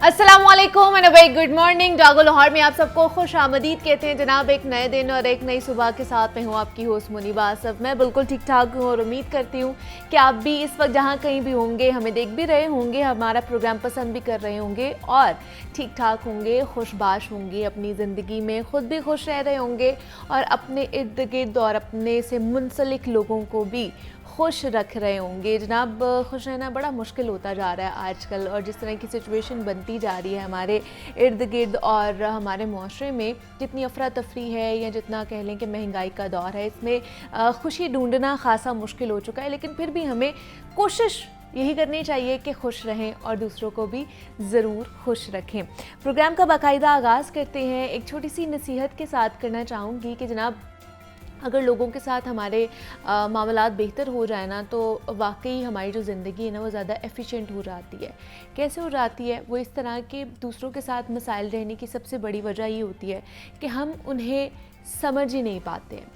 अस्सलामुअलैकुम and very good morning. जागो लाहौर में आप सबको खुश आमदीद कहते हैं जनाब। एक नए दिन और एक नई सुबह के साथ मैं हूँ आपकी होस्ट मुनीबा आसफ। मैं बिल्कुल ठीक ठाक हूँ और उम्मीद करती हूँ कि आप भी इस वक्त जहाँ कहीं भी होंगे हमें देख भी रहे होंगे, हमारा प्रोग्राम पसंद भी कर रहे होंगे और ठीक ठाक होंगे, खुशबाश होंगे, अपनी ज़िंदगी में ख़ुद भी खुश रह रहे होंगे और अपने इर्द गिर्द और अपने से मुंसलिक लोगों को भी खुश रख रहे होंगे। जनाब, खुश रहना बड़ा मुश्किल होता जा रहा है आजकल, और जिस तरह की सिचुएशन बनती जा रही है हमारे इर्द गिर्द और हमारे माशरे में, जितनी अफरा तफरी है या जितना कह लें कि महंगाई का दौर है, इसमें खुशी ढूंढना खासा मुश्किल हो चुका है। लेकिन फिर भी हमें कोशिश यही करनी चाहिए कि खुश रहें और दूसरों को भी ज़रूर खुश रखें। प्रोग्राम का बाकायदा आगाज़ करते हैं एक छोटी सी नसीहत के साथ करना चाहूँगी कि जनाब, अगर लोगों के साथ हमारे मामलात बेहतर हो जाए ना, तो वाकई हमारी जो ज़िंदगी है ना वो ज़्यादा एफिशिएंट हो जाती है। कैसे हो जाती है? वो इस तरह के दूसरों के साथ मसाइल रहने की सबसे बड़ी वजह ये होती है कि हम उन्हें समझ ही नहीं पाते हैं,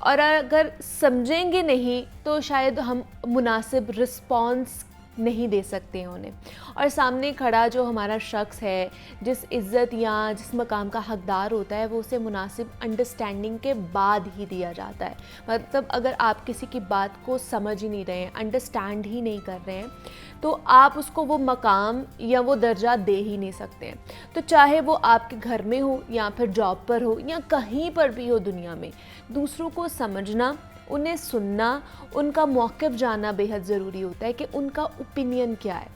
और अगर समझेंगे नहीं तो शायद हम मुनासिब रिस्पॉन्स नहीं दे सकते हैं उन्हें। और सामने खड़ा जो हमारा शख्स है, जिस इज़्ज़त या जिस मकाम का हकदार होता है, वो उसे मुनासिब अंडरस्टैंडिंग के बाद ही दिया जाता है। मतलब अगर आप किसी की बात को समझ ही नहीं रहे हैं, अंडरस्टैंड ही नहीं कर रहे हैं, तो आप उसको वो मकाम या वो दर्जा दे ही नहीं सकते हैं। तो चाहे वो आपके घर में हो या फिर जॉब पर हो या कहीं पर भी हो दुनिया में, दूसरों को समझना, उन्हें सुनना, उनका मौक़िफ़ जानना बेहद ज़रूरी होता है कि उनका ओपिनियन क्या है।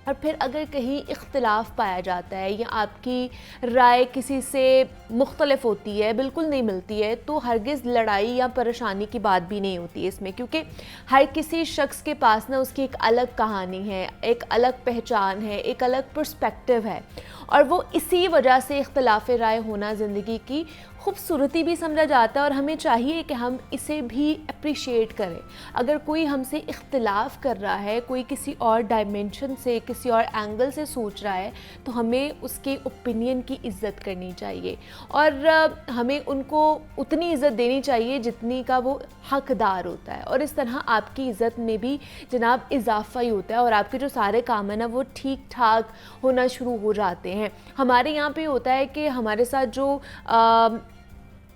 और फिर अगर कहीं इख्तिलाफ़ पाया जाता है या आपकी राय किसी से मुख्तलिफ होती है, बिल्कुल नहीं मिलती है, तो हरगिज़ लड़ाई या परेशानी की बात भी नहीं होती है इसमें, क्योंकि हर किसी शख्स के पास ना उसकी एक अलग कहानी है, एक अलग पहचान है, एक अलग पर्सपेक्टिव है, और वो इसी वजह से इख्तिलाफ़ राय होना ज़िंदगी की खूबसूरती भी समझा जाता है। और हमें चाहिए कि हम इसे भी अप्रिशिएट करें। अगर कोई हमसे इख्तिलाफ़ कर रहा है, कोई किसी और डायमेंशन से, किसी और एंगल से सोच रहा है, तो हमें उसके ओपिनियन की इज़्ज़त करनी चाहिए और हमें उनको उतनी इज़्ज़त देनी चाहिए जितनी का वो हकदार होता है। और इस तरह आपकी इज़्ज़त में भी जनाब इजाफ़ा ही होता है और आपके जो सारे काम हैं ना वो ठीक ठाक होना शुरू हो जाते हैं। हमारे यहाँ पे होता है कि हमारे साथ जो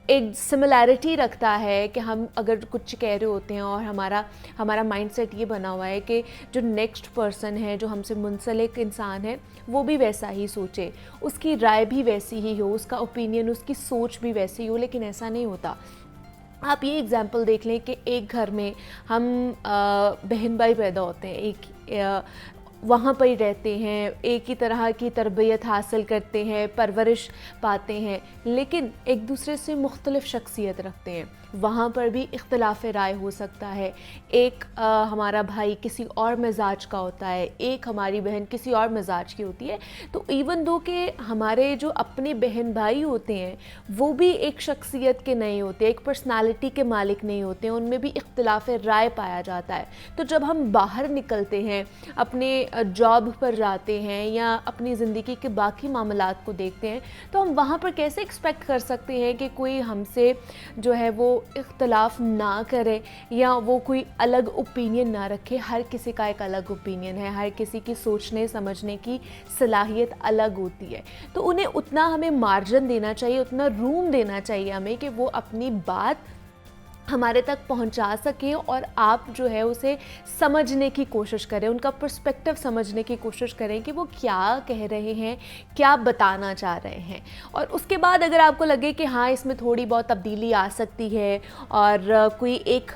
एक सिमिलैरिटी रखता है कि हम अगर कुछ कह रहे होते हैं और हमारा माइंडसेट ये बना हुआ है कि जो नेक्स्ट पर्सन है, जो हमसे मुंसलिक इंसान है, वो भी वैसा ही सोचे, उसकी राय भी वैसी ही हो, उसका ओपिनियन, उसकी सोच भी वैसी ही हो। लेकिन ऐसा नहीं होता। आप ये एग्ज़ाम्पल देख लें कि एक घर में हम बहन भाई पैदा होते हैं, एक वहाँ पर ही रहते हैं, एक ही तरह की तरबियत हासिल करते हैं, परवरिश पाते हैं, लेकिन एक दूसरे से मुख्तलिफ़ शख्सियत रखते हैं। वहाँ पर भी इख्तिलाफ़ राय हो सकता है। एक हमारा भाई किसी और मिजाज का होता है, एक हमारी बहन किसी और मिजाज की होती है। तो इवन दो कि हमारे जो अपने बहन भाई होते हैं वो भी एक शख्सियत के नहीं होते, एक पर्सनालिटी के मालिक नहीं होते हैं, उनमें भी इख्तिलाफ़ राय पाया जाता है। तो जब हम बाहर निकलते हैं, अपने जॉब पर जाते हैं या अपनी ज़िंदगी के बाकी मामलात को देखते हैं, तो हम वहाँ पर कैसे एक्सपेक्ट कर सकते हैं कि कोई हमसे जो है वो इख्तिलाफ़ ना करे या वो कोई अलग ओपिनियन ना रखे। हर किसी का एक अलग ओपिनियन है, हर किसी की सोचने समझने की सलाहियत अलग होती है। तो उन्हें उतना हमें मार्जिन देना चाहिए, उतना रूम देना चाहिए हमें कि वो अपनी बात हमारे तक पहुंचा सकें और आप जो है उसे समझने की कोशिश करें, उनका पर्सपेक्टिव समझने की कोशिश करें कि वो क्या कह रहे हैं, क्या बताना चाह रहे हैं। और उसके बाद अगर आपको लगे कि हाँ इसमें थोड़ी बहुत तब्दीली आ सकती है और कोई एक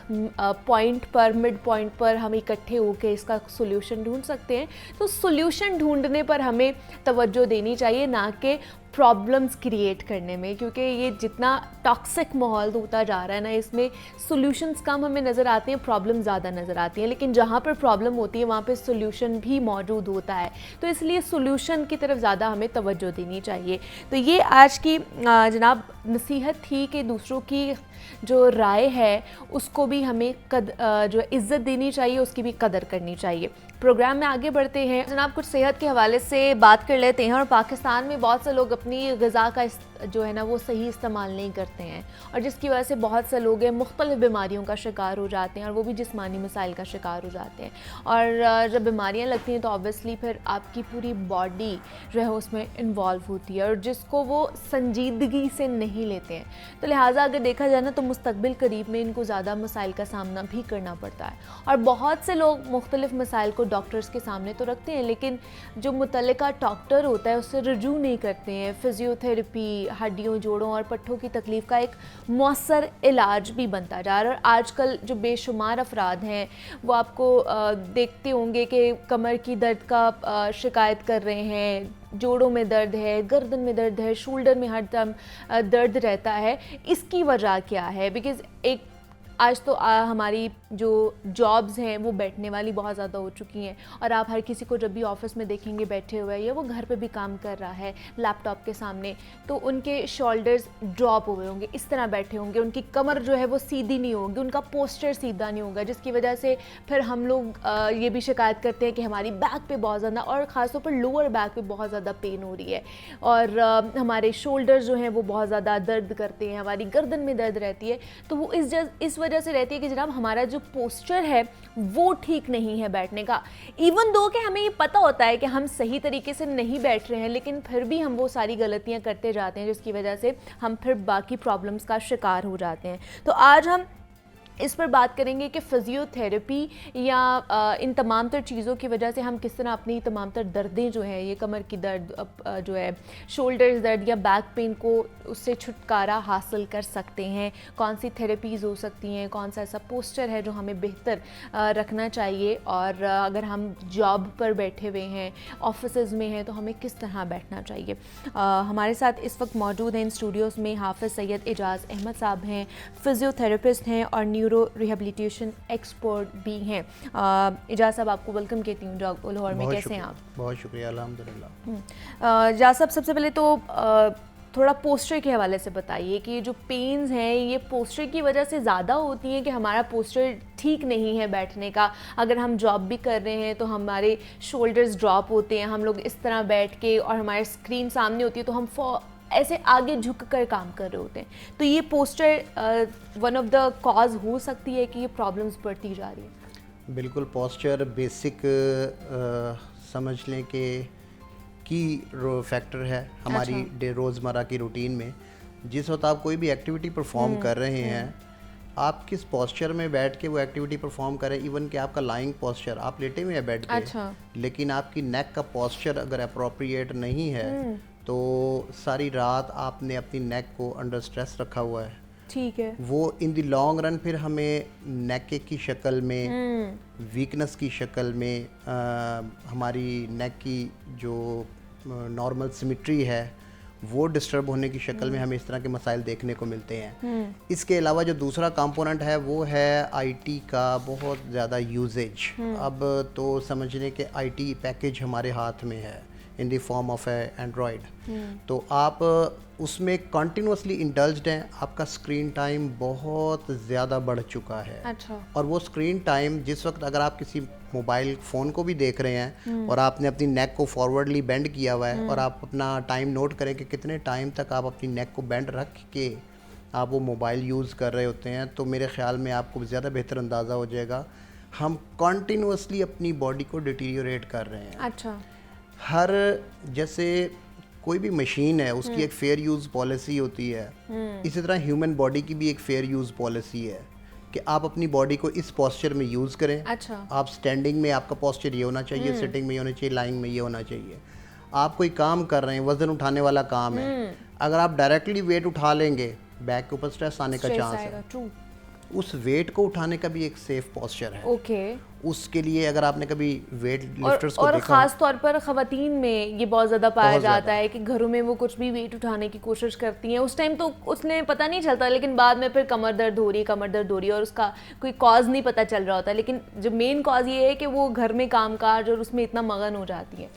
पॉइंट पर, मिड पॉइंट पर हम इकट्ठे होकर इसका सोल्यूशन ढूंढ सकते हैं, तो सोल्यूशन ढूंढने पर हमें तवज्जो देनी चाहिए, ना कि प्रॉब्लम्स क्रिएट करने में। क्योंकि ये जितना टॉक्सिक माहौल होता जा रहा है ना, इसमें सॉल्यूशंस कम हमें नज़र आते हैं, प्रॉब्लम ज़्यादा नज़र आती हैं। लेकिन जहाँ पर प्रॉब्लम होती है वहाँ पे सॉल्यूशन भी मौजूद होता है, तो इसलिए सॉल्यूशन की तरफ ज़्यादा हमें तवज्जो देनी चाहिए। तो ये आज की जनाब नसीहत थी कि दूसरों की जो राय है उसको भी हमें जो इज़्ज़त देनी चाहिए, उसकी भी कदर करनी चाहिए। प्रोग्राम में आगे बढ़ते हैं जनाब, कुछ सेहत के हवाले से बात कर लेते हैं। और पाकिस्तान में बहुत से लोग अपनी ग़िज़ा का जो है ना वो सही इस्तेमाल नहीं करते हैं, और जिसकी वजह से बहुत से लोग हैं मुख्तलिफ़ बीमारियों का शिकार हो जाते हैं, और वो भी जिस्मानी मसाइल का शिकार हो जाते हैं। और जब बीमारियाँ लगती हैं तो ऑब्वियसली फिर आपकी पूरी बॉडी जो है उसमें इन्वॉल्व होती है, और जिसको वो संजीदगी से नहीं लेते हैं। तो लिहाजा अगर देखा जाए ना तो मुस्तक़बिल करीब में इनको ज़्यादा मसाइल का सामना भी करना पड़ता है। और बहुत से लोग मुख्तलिफ़ मसाइल को डॉक्टर्स के सामने तो रखते हैं, लेकिन जो मुतल्लिका डॉक्टर होता है उससे रुजू नहीं करते हैं। फिज़ियोथेरेपी हड्डियों, जोड़ों और पट्ठों की तकलीफ़ का एक मौसर इलाज भी बनता जा रहा है। और आजकल जो बेशुमार अफराद हैं वो आपको देखते होंगे कि कमर की दर्द का शिकायत कर रहे हैं, जोड़ों में दर्द है, गर्दन में दर्द है, शोल्डर में हर दम दर्द रहता है। इसकी वजह क्या है? बिकॉज़ एक आज तो हमारी जो जॉब्स हैं वो बैठने वाली बहुत ज़्यादा हो चुकी हैं, और आप हर किसी को जब भी ऑफिस में देखेंगे बैठे हुए या वो घर पे भी काम कर रहा है लैपटॉप के सामने, तो उनके शोल्डर्स ड्रॉप हुए होंगे, इस तरह बैठे होंगे, उनकी कमर जो है वो सीधी नहीं होगी, उनका पोस्चर सीधा नहीं होगा, जिसकी वजह से फिर हम लोग ये भी शिकायत करते हैं कि हमारी बैक पे बहुत ज़्यादा, और ख़ासतौर पर लोअर बैक पे बहुत ज़्यादा पेन हो रही है, और हमारे शोल्डर्स जो हैं वो बहुत ज़्यादा दर्द करते हैं, हमारी गर्दन में दर्द रहती है। तो वो इस वजह से रहती है कि जनाब हमारा जो पोस्चर है वो ठीक नहीं है बैठने का। इवन दो कि हमें ये पता होता है कि हम सही तरीके से नहीं बैठ रहे हैं, लेकिन फिर भी हम वो सारी गलतियां करते जाते हैं, जिसकी वजह से हम फिर बाकी प्रॉब्लम्स का शिकार हो जाते हैं। तो आज हम इस पर बात करेंगे कि फ़िज़ियोथेरेपी या इन तमाम तर चीज़ों की वजह से हम किस तरह अपनी तमाम तर दर्दें जो है, ये कमर की दर्द जो है, शोल्डर्स दर्द या बैक पेन को उससे छुटकारा हासिल कर सकते हैं। कौन सी थेरेपीज़ हो सकती हैं, कौन सा ऐसा पोस्चर है जो हमें बेहतर रखना चाहिए, और अगर हम जॉब पर बैठे हुए हैं, ऑफिस में हैं, तो हमें किस तरह बैठना चाहिए। हमारे साथ इस वक्त मौजूद हैं इन स्टूडियोज़ में हाफ़िज़ सैयद एजाज़ अहमद साहब हैं, फ़िज़ियोथेरेपिस्ट हैं और न्यूरो रिहेबिलिटेशन एक्सपर्ट भी हैं। एजाज़ साहब, आपको वेलकम कहती हूँ लाहौर में। कैसे हैं आप? बहुत शुक्रिया, अल्हम्दुलिल्लाह। एजाज़ साहब, सबसे पहले तो थोड़ा पोस्चर के हवाले से बताइए कि जो पेन्स हैं ये पोस्चर की वजह से ज़्यादा होती हैं कि हमारा पोस्चर ठीक नहीं है बैठने का। अगर हम जॉब भी कर रहे हैं तो हमारे शोल्डर्स ड्रॉप होते हैं, हम लोग इस तरह बैठ के, और हमारे स्क्रीन सामने होती है तो हम ऐसे आगे झुक कर काम कर रहे होते हैं। तो ये posture one of the cause हो सकती है कि ये प्रॉब्लम्स बढ़ती जा रही है। बिल्कुल, पोस्चर बेसिक समझ लें कि की फैक्टर है हमारी रोज़मर्रा की रूटीन में। जिस वक्त आप कोई भी एक्टिविटी परफॉर्म कर रहे हैं, आप किस पोस्चर में बैठ के वो एक्टिविटी परफॉर्म करें। इवन कि आपका लाइंग पोस्चर, आप लेटे हुए हैं बेड पे, लेकिन आपकी नेक का पोस्चर अगर अप्रोप्रिएट नहीं है तो सारी रात आपने अपनी नेक को अंडर स्ट्रेस रखा हुआ है। ठीक है, वो इन द लॉन्ग रन फिर हमें नेक की शक्ल में, वीकनेस की शक्ल में, हमारी नेक की जो नॉर्मल सिमेट्री है वो डिस्टर्ब होने की शक्ल में हमें इस तरह के मसाइल देखने को मिलते हैं। इसके अलावा जो दूसरा कंपोनेंट है वो है आईटी का बहुत ज़्यादा यूजेज। अब तो समझ लें कि आईटी पैकेज हमारे हाथ में है in the form of Android, तो आप उसमें कंटिन्यूसली इंडल्ज्ड हैं। आपका स्क्रीन टाइम बहुत ज़्यादा बढ़ चुका है। अच्छा। और वो स्क्रीन टाइम जिस वक्त अगर आप किसी मोबाइल फ़ोन को भी देख रहे हैं और आपने अपनी नेक को फॉरवर्डली बेंड किया हुआ है, और आप अपना टाइम नोट करें कि कितने टाइम तक आप अपनी नेक को बेंड रख के आप वो मोबाइल यूज़ कर रहे होते हैं, तो मेरे ख़्याल में आपको ज़्यादा बेहतर अंदाज़ा हो जाएगा हम कंटिन्यूसली अपनी बॉडी को डिटीरियोरेट कर रहे हैं। अच्छा। हर जैसे कोई भी मशीन है उसकी एक फेयर यूज़ पॉलिसी होती है, इसी तरह ह्यूमन बॉडी की भी एक फेयर यूज़ पॉलिसी है कि आप अपनी बॉडी को इस पोस्चर में यूज़ करें। अच्छा। आप स्टैंडिंग में आपका पोस्चर ये होना चाहिए, सिटिंग में ये होना चाहिए, लाइंग में ये होना चाहिए। आप कोई काम कर रहे हैं, वज़न उठाने वाला काम है, अगर आप डायरेक्टली वेट उठा लेंगे बैक के ऊपर स्ट्रेस आने का चांस है। उस वेट को उठाने का भी एक सेफ पोस्चर है। ओके। उसके लिए अगर आपने कभी वेट लिफ्टर्स को और देखा, ख़ास तौर पर ख़वातीन में ये बहुत ज़्यादा पाया जाता है कि घरों में वो कुछ भी वेट उठाने की कोशिश करती हैं, उस टाइम तो उसने पता नहीं चलता, लेकिन बाद में फिर कमर दर्द हो रही है और उसका कोई कॉज नहीं पता चल रहा होता। लेकिन जो मेन कॉज ये है कि वो घर में कामकाज और उसमें इतना मगन हो जाती है।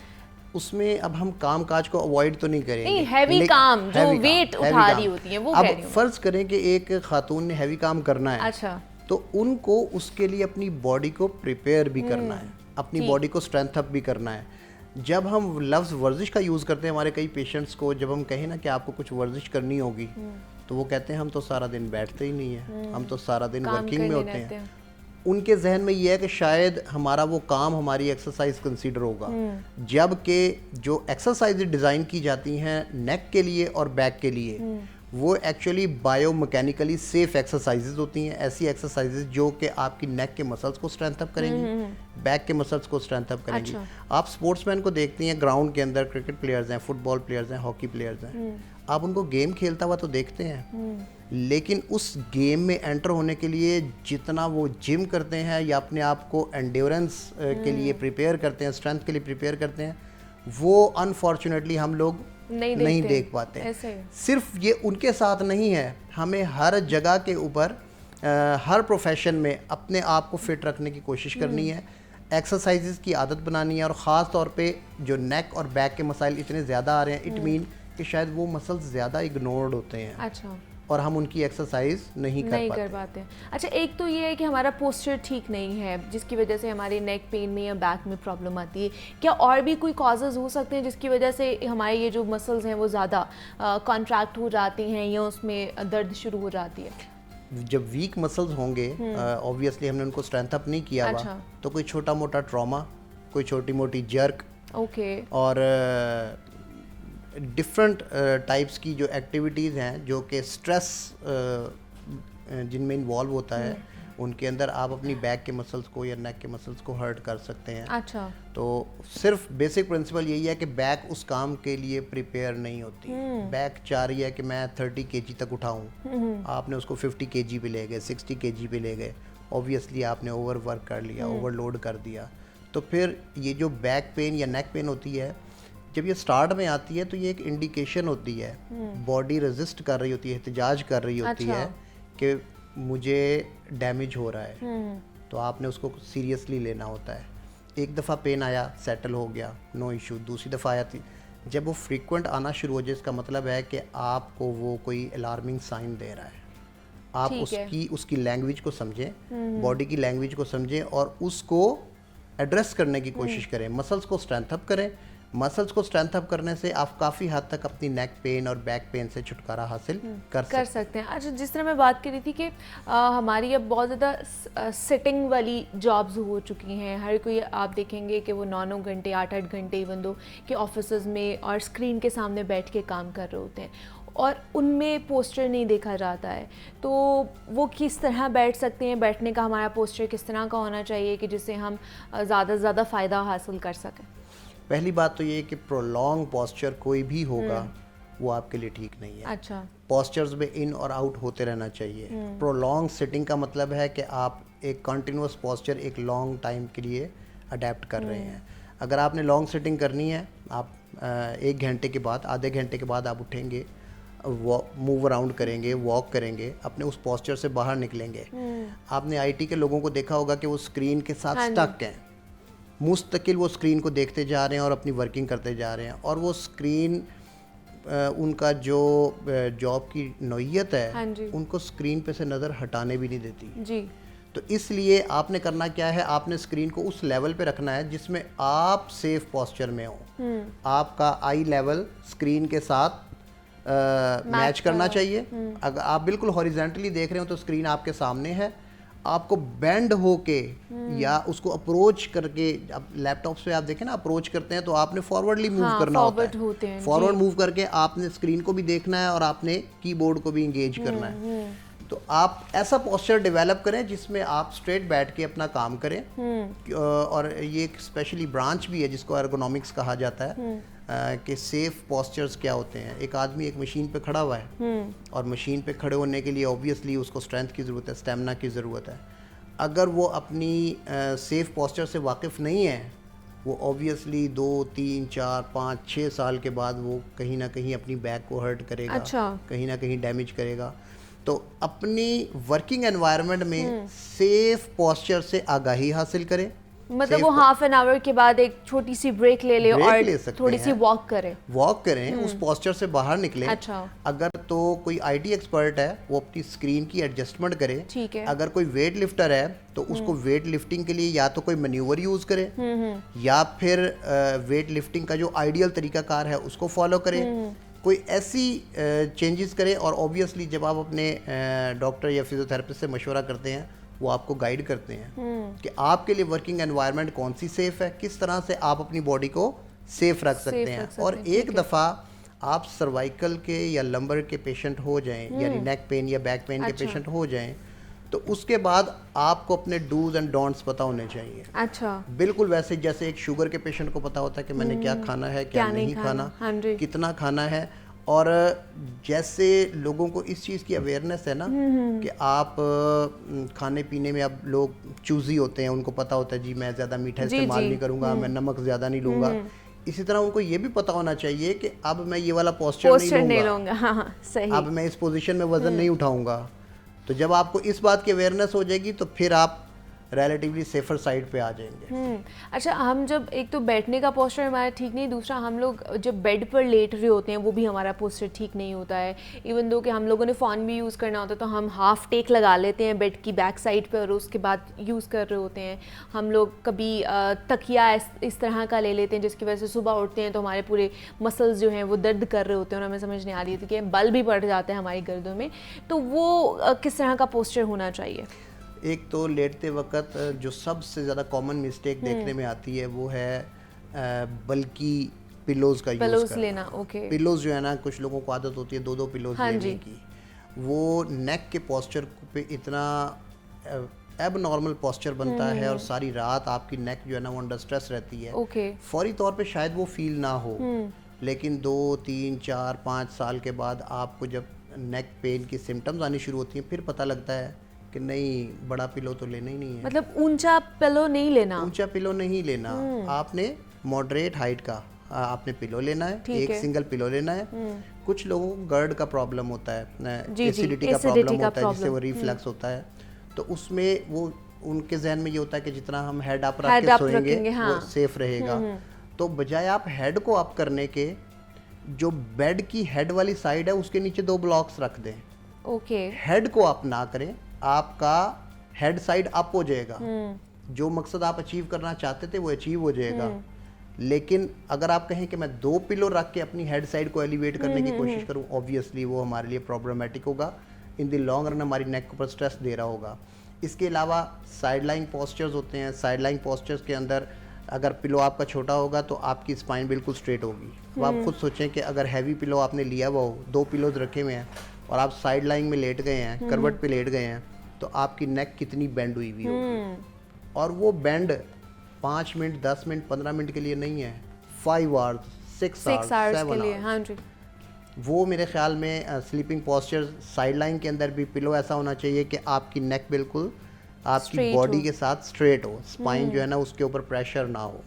उसमें अब हम काम काज को अवॉइड तो नहीं करेंगे, नहीं, हैवी काम जो वेट उठा रही होती है वो कह रही हूं। अब फर्ज करें कि एक खातून ने हैवी काम करना है, अच्छा, तो उनको उसके लिए अपनी बॉडी को प्रिपेयर भी करना है, अपनी बॉडी को स्ट्रेंथ अप भी करना है। जब हम लफ्ज़ वर्जिश का यूज़ करते हैं हमारे कई पेशेंट्स को, जब हम कहें ना कि आपको कुछ वर्जिश करनी होगी, तो वो कहते हैं हम तो सारा दिन बैठते ही नहीं है, हम तो सारा दिन वर्किंग में होते हैं। उनके जहन में ये है कि शायद हमारा वो काम हमारी एक्सरसाइज कंसीडर होगा, जबकि जो एक्सरसाइज डिज़ाइन की जाती हैं नेक के लिए और बैक के लिए, वो एक्चुअली बायोमैकेनिकली सेफ एक्सरसाइजेज होती हैं। ऐसी एक्सरसाइजेज जो कि आपकी नेक के मसल्स को स्ट्रेंथ अप करेंगी, बैक के मसल्स को स्ट्रेंथ अप करेंगी। आप स्पोर्ट्समैन को देखती हैं ग्राउंड के अंदर, क्रिकेट प्लेयर्स हैं, फुटबॉल प्लेयर्स हैं, हॉकी प्लेयर्स हैं, आप उनको गेम खेलता हुआ तो देखते हैं, लेकिन उस गेम में एंटर होने के लिए जितना वो जिम करते हैं या अपने आप को एंड्योरेंस के लिए प्रिपेयर करते हैं, स्ट्रेंथ के लिए प्रिपेयर करते हैं, वो अनफॉर्चुनेटली हम लोग नहीं देख पाते हैं। सिर्फ ये उनके साथ नहीं है, हमें हर जगह के ऊपर हर प्रोफेशन में अपने आप को फिट रखने की कोशिश करनी है, एक्सरसाइजेज की आदत बनानी है, और ख़ास तौर पे जो नेक और बैक के मसाइल इतने ज़्यादा आ रहे हैं, इट मीन कि शायद वो मसल्स ज़्यादा इग्नोर्ड होते हैं। अच्छा। और हम उनकी एक्सरसाइज नहीं कर पाते। अच्छा, एक तो ये है कि हमारा पोस्चर ठीक नहीं है, जिसकी वजह से हमारे नेक पेन में या बैक में प्रॉब्लम आती है। क्या और भी कोई कॉजेज़ हो सकते हैं जिसकी वजह से हमारे ये जो मसल्स हैं वो ज़्यादा कॉन्ट्रैक्ट हो जाती हैं या उसमें दर्द शुरू हो जाती है? जब वीक मसल्स होंगे, ऑब्वियसली हमने उनको स्ट्रेंथ अप नहीं किया हुआ, तो कोई छोटा मोटा ट्रॉमा, कोई छोटी मोटी जर्क, और डिफरेंट टाइप्स की जो एक्टिविटीज़ हैं जो कि स्ट्रेस जिनमें इन्वॉल्व होता है, उनके अंदर आप अपनी बैक के मसल्स को या नेक के मसल्स को हर्ट कर सकते हैं। अच्छा। तो सिर्फ बेसिक प्रिंसिपल यही है कि बैक उस काम के लिए प्रिपेयर नहीं होती। बैक चाह रही है कि मैं 30 kg तक उठाऊं, आपने उसको 50 kg पे ले गए, 60 kg पे ले गए, ऑब्वियसली आपने ओवर वर्क कर लिया, ओवरलोड कर दिया। तो फिर ये जो बैक पेन या नेक पेन होती है, जब ये स्टार्ट में आती है तो ये एक इंडिकेशन होती है, बॉडी रेजिस्ट कर रही होती है, एहतजाज कर रही होती है कि मुझे डैमेज हो रहा है, तो आपने उसको सीरियसली लेना होता है। एक दफ़ा पेन आया, सेटल हो गया, नो इशू। दूसरी दफ़ा आया थी, जब वो फ्रीक्वेंट आना शुरू हो जाए, इसका मतलब है कि आपको वो कोई अलार्मिंग साइन दे रहा है। आप उसकी लैंग्वेज को समझें, बॉडी की लैंग्वेज को समझें और उसको एड्रेस करने की कोशिश करें। मसल्स को स्ट्रेंथ अप करें। मसल्स को स्ट्रेंथ अप करने से आप काफ़ी हद तक अपनी नेक पेन और बैक पेन से छुटकारा हासिल कर सकते हैं। अच्छा, जिस तरह मैं बात कर रही थी कि हमारी अब बहुत ज़्यादा सिटिंग वाली जॉब्स हो चुकी हैं, हर कोई आप देखेंगे कि वो 9-9 घंटे 8-8 घंटे इवन दो कि ऑफिस में और स्क्रीन के सामने बैठ के काम कर रहे होते हैं, और उनमें पोस्चर नहीं देखा जाता है। तो वो किस तरह बैठ सकते हैं, बैठने का हमारा पोस्चर किस तरह का होना चाहिए कि जिससे हम ज़्यादा से ज़्यादा फ़ायदा हासिल कर सकें? पहली बात तो ये है कि प्रोलॉन्ग पोस्चर कोई भी होगा वो आपके लिए ठीक नहीं है। अच्छा। पोस्चर्स में इन और आउट होते रहना चाहिए। प्रोलॉन्ग सिटिंग का मतलब है कि आप एक कंटिन्यूस पोस्चर एक लॉन्ग टाइम के लिए अडेप्ट कर रहे हैं। अगर आपने लॉन्ग सिटिंग करनी है, आप 1 घंटे के बाद, आधे घंटे के बाद आप उठेंगे, मूव अराउंड करेंगे, वॉक करेंगे, अपने उस पोस्चर से बाहर निकलेंगे। आपने आईटी के लोगों को देखा होगा कि वो स्क्रीन के साथ स्टक हैं, मुस्तकिल वो स्क्रीन को देखते जा रहे हैं और अपनी वर्किंग करते जा रहे हैं, और वो स्क्रीन उनका जो जॉब की नौइयत है, उनको स्क्रीन पे से नज़र हटाने भी नहीं देती जी। तो इसलिए आपने करना क्या है, आपने स्क्रीन को उस लेवल पे रखना है जिसमें आप सेफ पोस्चर में हो। आपका आई लेवल स्क्रीन के साथ मैच करना चाहिए। अगर आप बिल्कुल हॉरिजेंटली देख रहे हो तो स्क्रीन आपके सामने है, आपको बेंड होके या उसको अप्रोच करके, अब लैपटॉप्स पे आप देखें ना अप्रोच करते हैं तो आपने फॉरवर्डली मूव करना होता है। फॉरवर्ड मूव करके आपने स्क्रीन को भी देखना है और आपने कीबोर्ड को भी इंगेज करना है। तो आप ऐसा पोस्चर डेवलप करें जिसमें आप स्ट्रेट बैठ के अपना काम करें। और ये एक स्पेशली ब्रांच भी है जिसको एर्गोनॉमिक्स कहा जाता है कि सेफ पोस्चर्स क्या होते हैं। एक आदमी एक मशीन पे खड़ा हुआ है और मशीन पे खड़े होने के लिए ऑब्वियसली उसको स्ट्रेंथ की ज़रूरत है, स्टेमिना की ज़रूरत है। अगर वो अपनी सेफ पोस्चर से वाकिफ़ नहीं है, वो ऑब्वियसली 2, 3, 4, 5, 6 साल के बाद वो कहीं ना कहीं अपनी बैक को हर्ट करेगा। अच्छा। कहीं ना कहीं डैमेज करेगा। तो अपनी वर्किंग एनवायरनमेंट में सेफ पोस्चर से आगाही हासिल करें, मतलब वो हाफ एन आवर के बाद एक छोटी सी ब्रेक ले ले ब्रेक ले और सकते थोड़ी सी हैं। वॉक करे। वॉक करें, उस पोस्चर से बाहर निकलें। अच्छा। अगर तो कोई आईटी एक्सपर्ट है वो अपनी स्क्रीन की एडजस्टमेंट करे। ठीक है। अगर कोई वेट लिफ्टर है तो उसको वेट लिफ्टिंग के लिए या तो कोई मैन्यूवर यूज करे या फिर वेट लिफ्टिंग का जो आइडियल तरीकाकार है उसको फॉलो करे। कोई ऐसी चेंजेस करे और ऑब्वियसली जब आप अपने डॉक्टर या फिजियोथेरेपिस्ट से मशवरा करते हैं वो आपको गाइड करते हैं कि आपके लिए वर्किंग एनवायरनमेंट कौन सी सेफ है, किस तरह से आप अपनी बॉडी को सेफ रख सकते हैं। और एक दफ़ा आप सर्वाइकल के या लंबर के पेशेंट हो जाएं, यानी नेक पेन या बैक पेन के पेशेंट हो जाएं, तो उसके बाद आपको अपने डूज एंड डोंट्स पता होने चाहिए। अच्छा। बिल्कुल वैसे जैसे एक शुगर के पेशेंट को पता होता है कि मैंने क्या खाना है, क्या नहीं खाना, कितना खाना है। और जैसे लोगों को इस चीज़ की अवेयरनेस है ना कि आप खाने पीने में अब लोग चूजी होते हैं, उनको पता होता है जी मैं ज़्यादा मीठा इस्तेमाल नहीं करूँगा, मैं नमक ज़्यादा नहीं लूँगा। इसी तरह उनको ये भी पता होना चाहिए कि अब मैं ये वाला पोस्चर नहीं लूँगा। हाँ, सही। अब मैं इस पोजीशन में वजन नहीं उठाऊंगा। तो जब आपको इस बात की अवेयरनेस हो जाएगी तो फिर आप रिलेटिवली सेफर साइड पे आ जाएंगे। अच्छा, हम जब एक तो बैठने का पोस्चर हमारा ठीक नहीं, दूसरा हम लोग जब बेड पर लेट रहे होते हैं वो भी हमारा पोस्चर ठीक नहीं होता है। इवन दो कि हम लोगों ने फ़ोन भी यूज़ करना होता है तो हम हाफ टेक लगा लेते हैं बेड की बैक साइड पे और उसके बाद यूज़ कर रहे होते हैं। हम लोग कभी तकिया इस तरह का ले लेते हैं जिसकी वजह से सुबह उठते हैं तो हमारे पूरे मसल्स जो हैं वो दर्द कर रहे होते हैं और हमें समझ नहीं आ रही थी कि बल भी पड़ जाते हैं हमारी गर्दन में। तो वो किस तरह का पोस्चर होना चाहिए? एक तो लेटते वक्त जो सबसे ज़्यादा कॉमन मिस्टेक देखने में आती है वो है बल्कि पिलोज़ का यूज़ लेना। ओके। पिलोज़ जो है ना, कुछ लोगों को आदत होती है दो पिलोज़ लेने की। वो नेक के पोस्चर पे इतना एबनॉर्मल पोस्चर बनता है और सारी रात आपकी नेक जो है ना वो अंडर स्ट्रेस रहती है। ओके। फौरी तौर पे शायद वो फील ना हो, लेकिन 2, 3, 4, 5 साल के बाद आपको जब नेक पेन की सिम्टम्स आनी शुरू होती हैं फिर पता लगता है कि नहीं, बड़ा पिलो तो लेना ही नहीं है। मतलब ऊंचा पिलो नहीं लेना। ऊंचा पिलो नहीं लेना, आपने मॉडरेट हाइट का आपने पिलो लेना है, एक सिंगल पिलो लेना है। कुछ लोगों को गर्ड का प्रॉब्लम होता है, एसिडिटी का प्रॉब्लम होता है जिससे वो रिफ्लक्स होता है। तो उसमें वो उनके जहन में ये होता है कि जितना हम हेड अप रख के सोएंगे वो सेफ रहेगा। तो बजाय आप हेड को अप करने के, जो बेड की हेड वाली साइड है उसके नीचे 2 ब्लॉक्स रख दें। ओके। हेड को अप ना करें, आपका हेड साइड अप हो जाएगा। जो मकसद आप अचीव करना चाहते थे वो अचीव हो जाएगा। लेकिन अगर आप कहें कि मैं 2 पिलो रख के अपनी हेड साइड को एलिवेट करने की कोशिश करूं, ऑब्वियसली वो हमारे लिए प्रॉब्लमेटिक होगा। इन द लॉन्ग रन हमारी नेक के ऊपर स्ट्रेस दे रहा होगा। इसके अलावा साइड लाइन पोस्चर्स होते हैं। साइड लाइन पोस्चर्स के अंदर अगर पिलो आपका छोटा होगा तो आपकी स्पाइन बिल्कुल स्ट्रेट होगी। अब आप खुद सोचें कि अगर हैवी पिलो आपने लिया हुआ हो, 2 पिलोज रखे हुए हैं और आप साइड लाइन में लेट गए हैं, करवट पे लेट गए हैं, तो आपकी नेक कितनी बेंड हुई हुई होगी। और वो बेंड 5 मिनट, 10 मिनट, 15 मिनट के लिए नहीं है, 5 आवर्स, 6 आवर्स, 7 आवर्स। हाँ जी। वो मेरे ख्याल में स्लीपिंग पोस्चर साइड लाइन के अंदर भी पिलो ऐसा होना चाहिए कि आपकी नेक बिल्कुल आपकी बॉडी के साथ स्ट्रेट हो, स्पाइन जो है ना उसके ऊपर प्रेशर ना हो।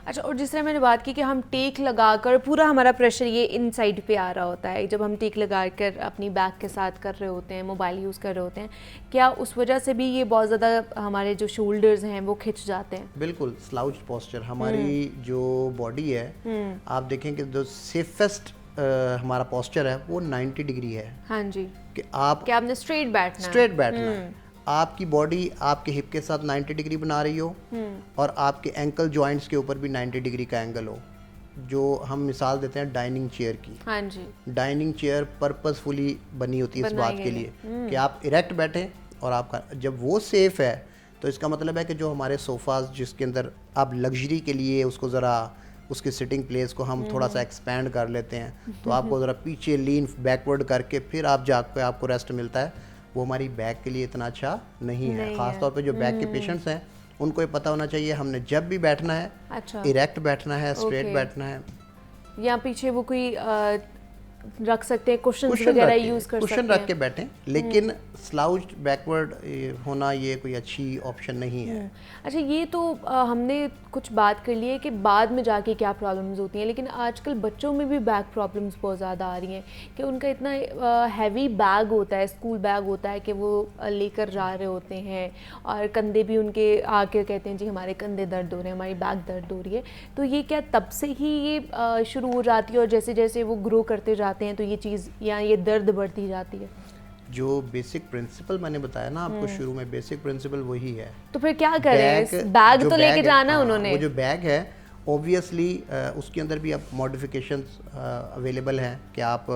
अच्छा, और जिस तरह मैंने बात की कि हम टेक लगाकर पूरा हमारा प्रेशर ये इन साइड पे आ रहा होता है जब हम टेक लगाकर अपनी बैक के साथ कर रहे होते हैं, मोबाइल यूज़ कर रहे होते हैं, क्या उस वजह से भी ये बहुत ज़्यादा हमारे जो शोल्डर्स हैं वो खिंच जाते हैं? बिल्कुल, स्लाउच पोस्चर। हमारी जो बॉडी है, आप देखें कि जो सेफेस्ट हमारा पोस्चर है वो 90 डिग्री है। हाँ जी। कि आपने स्ट्रेट बैठना है। आपकी बॉडी आपके हिप के साथ 90 डिग्री बना रही हो और आपके एंकल जॉइंट्स के ऊपर भी 90 डिग्री का एंगल हो। जो हम मिसाल देते हैं डाइनिंग चेयर की। हाँ जी। डाइनिंग चेयर पर्पसफुली बनी होती है इस बात के लिए कि आप इरेक्ट बैठें और आपका जब वो सेफ है तो इसका मतलब है कि जो हमारे सोफाज जिसके अंदर आप लग्जरी के लिए उसको ज़रा उसकी सिटिंग प्लेस को हम थोड़ा सा एक्सपेंड कर लेते हैं तो आपको ज़रा पीछे लीन बैकवर्ड करके फिर आप जाकर आपको रेस्ट मिलता है, वो हमारी बैक के लिए इतना अच्छा नहीं है। ख़ास तौर पे जो बैक के पेशेंट्स हैं उनको ये पता होना चाहिए हमने जब भी बैठना है इरेक्ट बैठना है, स्ट्रेट बैठना है। या पीछे वो कोई रख सकते हैं, कुशन्स वगैरह यूज़ कर सकते हैं। कुशन रख के बैठें, लेकिन स्लाउच्ड बैकवर्ड होना ये कोई अच्छी ऑप्शन नहीं है। अच्छा, ये तो हमने कुछ बात कर ली है कि बाद में जाके क्या प्रॉब्लम्स होती हैं, लेकिन आजकल बच्चों में भी बैक प्रॉब्लम्स बहुत ज़्यादा आ रही हैं कि उनका इतना हैवी बैग होता है, स्कूल बैग होता है कि वो लेकर जा रहे होते हैं और कंधे भी उनके आके कहते हैं जी हमारे कंधे दर्द हो रहे हैं, हमारी बैक दर्द हो रही है। तो ये क्या तब से ही ये शुरू हो जाती है और जैसे जैसे वो ग्रो करते जाते हैं तो ये चीज़ या ये दर्द बढ़ती जाती है? जो बेसिक प्रिंसिपल मैंने बताया ना आपको शुरू में, बेसिक प्रिंसिपल वही है। तो फिर क्या करें? बैग तो लेके जाना उन्होंने। वो जो बैग है ऑब्वियसली उसके अंदर भी अब मॉडिफिकेशंस अवेलेबल हैं कि आप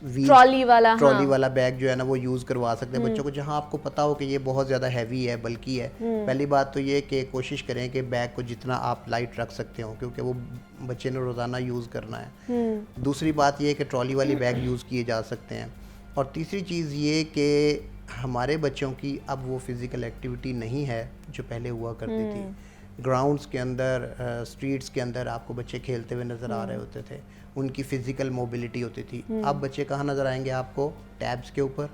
ट्रॉली वाला बैग जो है ना वो यूज़ करवा सकते हैं बच्चों को, जहां आपको पता हो कि ये बहुत ज़्यादा हैवी है, बल्कि है। पहली बात तो ये कि कोशिश करें कि बैग को जितना आप लाइट रख सकते हो, क्योंकि वो बच्चे ने रोज़ाना यूज़ करना है। दूसरी बात ये कि ट्रॉली वाली बैग यूज़ किए जा सकते हैं। और तीसरी चीज़ ये कि हमारे बच्चों की अब वो फिज़िकल एक्टिविटी नहीं है जो पहले हुआ करती थी। ग्राउंड्स के अंदर, स्ट्रीट्स के अंदर आपको बच्चे खेलते हुए नज़र आ रहे होते थे, उनकी फ़िज़िकल मोबिलिटी होती थी। अब बच्चे कहाँ नज़र आएंगे आपको? टैब्स के ऊपर,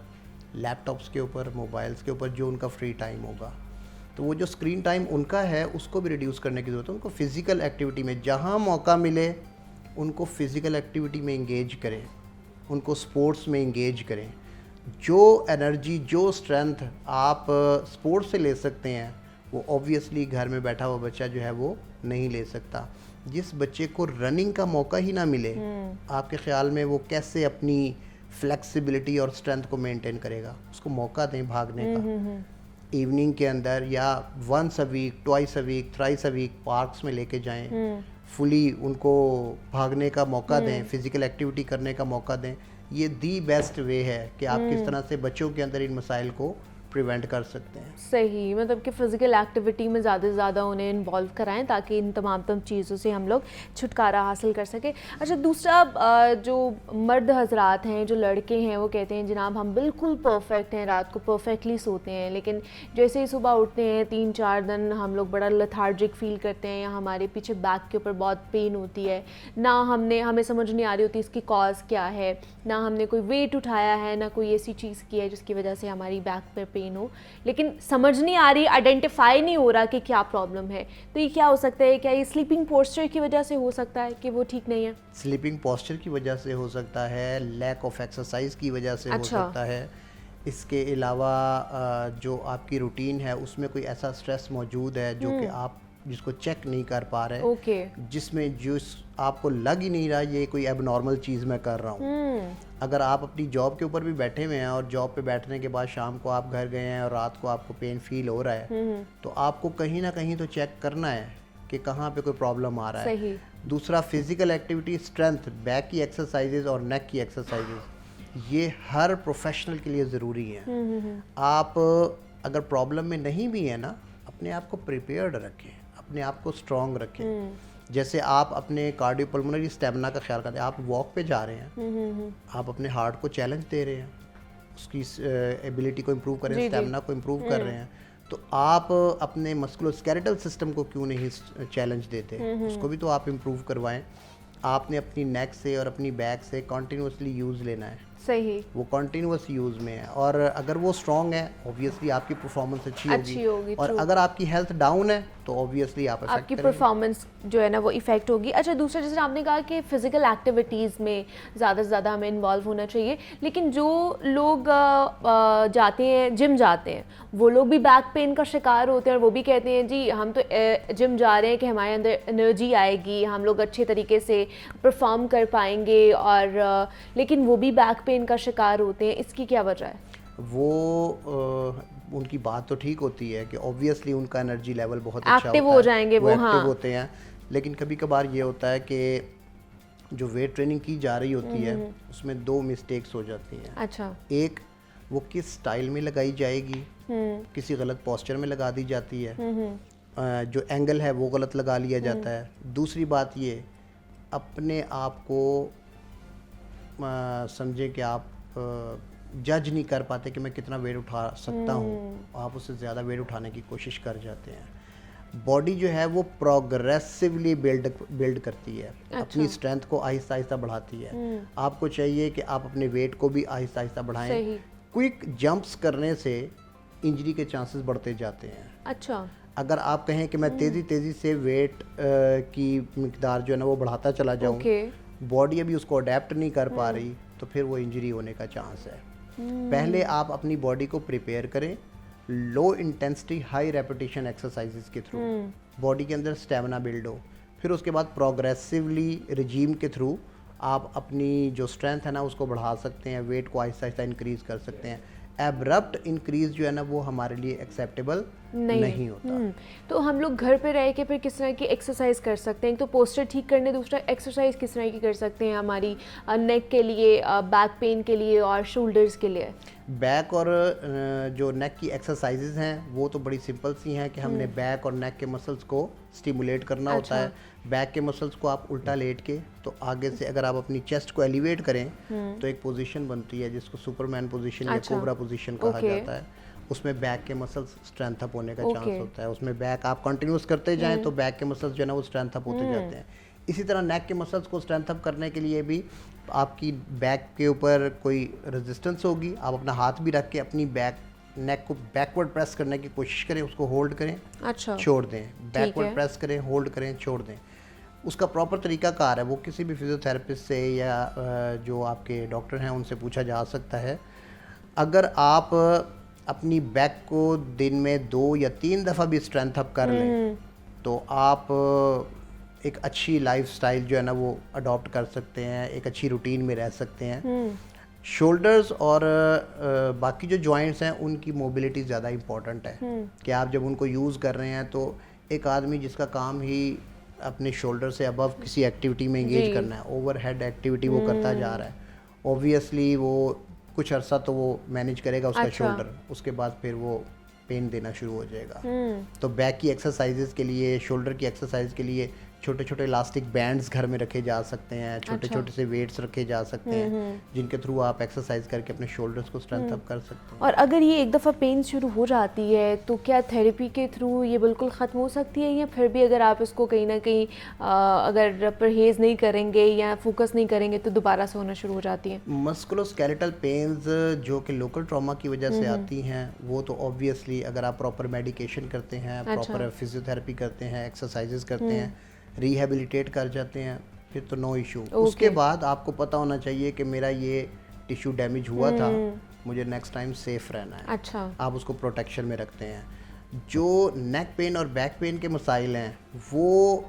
लैपटॉप्स के ऊपर, मोबाइल्स के ऊपर, जो उनका फ्री टाइम होगा। तो वो जो स्क्रीन टाइम उनका है उसको भी रिड्यूस करने की ज़रूरत है। उनको फ़िज़िकल एक्टिविटी में जहाँ मौका मिले उनको फ़िज़िकल एक्टिविटी में इंगेज करें, उनको स्पोर्ट्स में इंगेज करें। जो एनर्जी, जो स्ट्रेंथ आप स्पोर्ट्स से ले सकते हैं वो ऑब्वियसली घर में बैठा हुआ बच्चा जो है वो नहीं ले सकता। जिस बच्चे को रनिंग का मौका ही ना मिले, आपके ख्याल में वो कैसे अपनी फ्लेक्सिबिलिटी और स्ट्रेंथ को मेंटेन करेगा? उसको मौका दें भागने का। इवनिंग के अंदर या once a week, twice a week, thrice a week parks में लेके जाएं, फुली उनको भागने का मौका दें, फिज़िकल एक्टिविटी करने का मौका दें। ये दी बेस्ट वे है कि आप किस तरह से बच्चों के अंदर इन मसाइल को प्रिवेंट कर सकते हैं। सही, मतलब कि फ़िज़िकल एक्टिविटी में ज़्यादा से ज़्यादा उन्हें इन्वॉल्व कराएं ताकि इन तमाम चीज़ों से हम लोग छुटकारा हासिल कर सकें। अच्छा, दूसरा जो मर्द हजरात हैं, जो लड़के हैं, वो कहते हैं जनाब हम बिल्कुल परफेक्ट हैं, रात को परफेक्टली सोते हैं, लेकिन जैसे ही सुबह उठते हैं 3-4 दिन हम लोग बड़ा लेथार्जिक फील करते हैं या हमारे पीछे बैक के ऊपर बहुत पेन होती है। ना हमें समझ नहीं आ रही होती इसकी कॉज क्या है, ना हमने कोई वेट उठाया है, ना कोई ऐसी चीज़ की है जिसकी वजह से हमारी बैक पर पेन हो, लेकिन समझ नहीं आ रही, आइडेंटिफाई नहीं हो रहा कि क्या प्रॉब्लम है। तो ये क्या हो सकता है? क्या ये स्लीपिंग पोस्चर की वजह से हो सकता है कि वो ठीक नहीं है? स्लीपिंग पोस्चर की वजह से हो सकता है, लैक ऑफ एक्सरसाइज की वजह से हो सकता है। इसके अलावा जो आपकी रूटीन है उसमें कोई ऐसा स्ट्रेस मौजूद है जो कि आप जिसको चेक नहीं कर पा रहे, जिसमें जो आपको लग ही नहीं रहा ये कोई एबनॉर्मल चीज़ मैं कर रहा हूँ। अगर आप अपनी जॉब के ऊपर भी बैठे हुए हैं और जॉब पे बैठने के बाद शाम को आप घर गए हैं और रात को आपको पेन फील हो रहा है, तो आपको कहीं ना कहीं तो चेक करना है कि कहाँ पे कोई प्रॉब्लम आ रहा है। दूसरा, फिजिकल एक्टिविटी, स्ट्रेंथ, बैक की एक्सरसाइजेज और नेक की एक्सरसाइजेज, ये हर प्रोफेशनल के लिए ज़रूरी है। आप अगर प्रॉब्लम में नहीं भी है ना, अपने आप को प्रिपेयर्ड रखें, अपने आप को स्ट्रॉन्ग रखें। जैसे आप अपने कार्डियोपल्मोनरी स्टेमिना का ख्याल करते हैं, आप वॉक पे जा रहे हैं, आप अपने हार्ट को चैलेंज दे रहे हैं, उसकी एबिलिटी को इम्प्रूव कर रहे हैं, स्टेमिना को इम्प्रूव कर रहे हैं, तो आप अपने मस्कुलोस्केलेटल सिस्टम को क्यों नहीं चैलेंज देते? उसको भी तो आप इम्प्रूव करवाएं। आपने अपनी नेक से और अपनी बैक से कॉन्टीन्यूसली यूज़ लेना है। सही, वो कॉन्टीन्यूस यूज़ में है, और अगर वो स्ट्रॉन्ग है ऑब्वियसली आपकी परफॉर्मेंस अच्छी होगी। और अगर आपकी हेल्थ डाउन है तो ऑब्वियसली आपकी परफॉर्मेंस जो है ना वो इफेक्ट होगी। अच्छा, दूसरा जैसे आपने कहा कि फ़िज़िकल एक्टिविटीज़ में ज़्यादा से ज़्यादा हमें इन्वॉल्व होना चाहिए, लेकिन जो लोग जाते हैं, जिम जाते हैं, वो लोग भी बैक पेन का शिकार होते हैं और वो भी कहते हैं जी हम तो जिम जा रहे हैं कि हमारे अंदर एनर्जी आएगी, हम लोग अच्छे तरीके से परफॉर्म कर पाएंगे, और लेकिन वो भी बैक पेन का शिकार होते हैं। इसकी क्या वजह है? वो उनकी बात तो ठीक होती है कि ऑब्वियसली उनका एनर्जी लेवल बहुत अच्छा एक्टिव हो जाएंगे, वो एक्टिव होते हैं, लेकिन कभी कभार ये होता है कि जो वेट ट्रेनिंग की जा रही होती है उसमें 2 मिस्टेक्स हो जाती हैं। अच्छा, एक, वो किस स्टाइल में लगाई जाएगी, किसी गलत पोस्चर में लगा दी जाती है, जो एंगल है वो गलत लगा लिया जाता है। दूसरी बात ये, अपने आप को समझे कि आप जज नहीं कर पाते कि मैं कितना वेट उठा सकता हूँ, आप उससे ज़्यादा वेट उठाने की कोशिश कर जाते हैं। बॉडी जो है वो प्रोग्रेसिवली बिल्ड करती है, अपनी स्ट्रेंथ को आहिस्ता आहिस्ता बढ़ाती है। आपको चाहिए कि आप अपने वेट को भी आहिस्ता आहिस्ता बढ़ाएं। क्विक जंप्स करने से इंजरी के चांसेस बढ़ते जाते हैं। अच्छा, अगर आप कहें कि मैं तेज़ी से वेट की मिकदार जो है ना वो बढ़ाता चला जाऊं, बॉडी अभी उसको अडेप्ट नहीं कर पा रही, तो फिर वो इंजरी होने का चांस है। पहले आप अपनी बॉडी को प्रिपेयर करें low intensity high repetition exercises के थ्रू, बॉडी के अंदर स्टेमिना बिल्ड हो। फिर उसके बाद प्रोग्रेसिवली रिजीम के थ्रू आप अपनी जो स्ट्रेंथ है ना उसको बढ़ा सकते हैं, वेट को आहिस्ता आहिस्ता इंक्रीज़ कर सकते हैं। एब्रप्ट इंक्रीज जो है ना वो हमारे लिए एक्सेप्टेबल नहीं होता। तो हम लोग घर पे रह के फिर किस तरह की एक्सरसाइज कर सकते हैं? तो पोस्चर ठीक करने, दूसरा एक्सरसाइज किस तरह की कर सकते हैं हमारी नेक के लिए, बैक पेन के लिए और शोल्डर्स के लिए? बैक और जो नेक की एक्सरसाइजेज हैं वो तो बड़ी सिंपल सी हैं कि हमने बैक और नेक के मसल्स को स्टिमुलेट करना होता है। बैक के मसल्स को आप उल्टा लेट के, तो आगे से अगर आप अपनी चेस्ट को एलिवेट करें तो एक पोजीशन बनती है जिसको सुपरमैन पोजीशन या कोबरा पोजीशन कहा जाता है। उसमें बैक के मसल्स स्ट्रेंथ अप होने का चांस होता है। उसमें बैक आप कंटिन्यूस करते जाएं तो बैक के मसल्स जो है ना वो स्ट्रेंथ अप होते जाते हैं। इसी तरह नेक के मसल्स को स्ट्रेंथ अप करने के लिए भी आपकी बैक के ऊपर कोई रेजिस्टेंस होगी, आप अपना हाथ भी रख के अपनी नेक को बैकवर्ड प्रेस करने की कोशिश करें, उसको होल्ड करें, अच्छा, छोड़ दें, बैकवर्ड प्रेस करें, होल्ड करें, छोड़ दें। उसका प्रॉपर तरीका कार है, वो किसी भी फिजियोथेरेपिस्ट से या जो आपके डॉक्टर हैं उनसे पूछा जा सकता है। अगर आप अपनी बैक को दिन में 2 या 3 दफ़ा भी स्ट्रेंथ अप कर लें तो आप एक अच्छी लाइफस्टाइल जो है ना वो अडॉप्ट कर सकते हैं, एक अच्छी रूटीन में रह सकते हैं। शोल्डर्स और बाकी जो जॉइंट्स हैं उनकी मोबिलिटी ज़्यादा इम्पॉर्टेंट है कि आप जब उनको यूज़ कर रहे हैं तो एक आदमी जिसका काम ही अपने शोल्डर से अबव किसी एक्टिविटी में इंगेज करना है, ओवर हेड एक्टिविटी वो करता जा रहा है, ऑब्वियसली वो कुछ अरसा तो वो मैनेज करेगा उसका शोल्डर, उसके बाद फिर वो पेन देना शुरू हो जाएगा। तो बैक की एक्सरसाइजेज के लिए, शोल्डर की एक्सरसाइज के लिए छोटे छोटे इलास्टिक बैंड्स घर में रखे जा सकते हैं, छोटे छोटे से वेट्स रखे जा सकते हैं जिनके थ्रू आप एक्सरसाइज करके अपने शोल्डर्स को स्ट्रेंथ अप कर सकते हैं। और अगर ये एक दफ़ा पेन शुरू हो जाती है तो क्या थेरेपी के थ्रू ये बिल्कुल ख़त्म हो सकती है, या फिर भी अगर आप इसको कहीं ना कहीं अगर परहेज़ नहीं करेंगे या फोकस नहीं करेंगे तो दोबारा से होना शुरू हो जाती है? मस्कुलोस्केलेटल पेन्स जो कि लोकल ट्रॉमा की वजह से आती हैं वो तो ऑब्वियसली अगर आप प्रॉपर मेडिकेशन करते हैं, प्रॉपर फिजियोथेरेपी करते हैं, एक्सरसाइजेज करते हैं, रिहेबिलिटेट कर जाते हैं, फिर तो नो इशू। उसके बाद आपको पता होना चाहिए कि मेरा ये टिश्यू डैमेज हुआ था, मुझे नेक्स्ट टाइम सेफ रहना है। अच्छा, आप उसको प्रोटेक्शन में रखते हैं। जो नेक पेन और बैक पेन के मसाइल हैं वो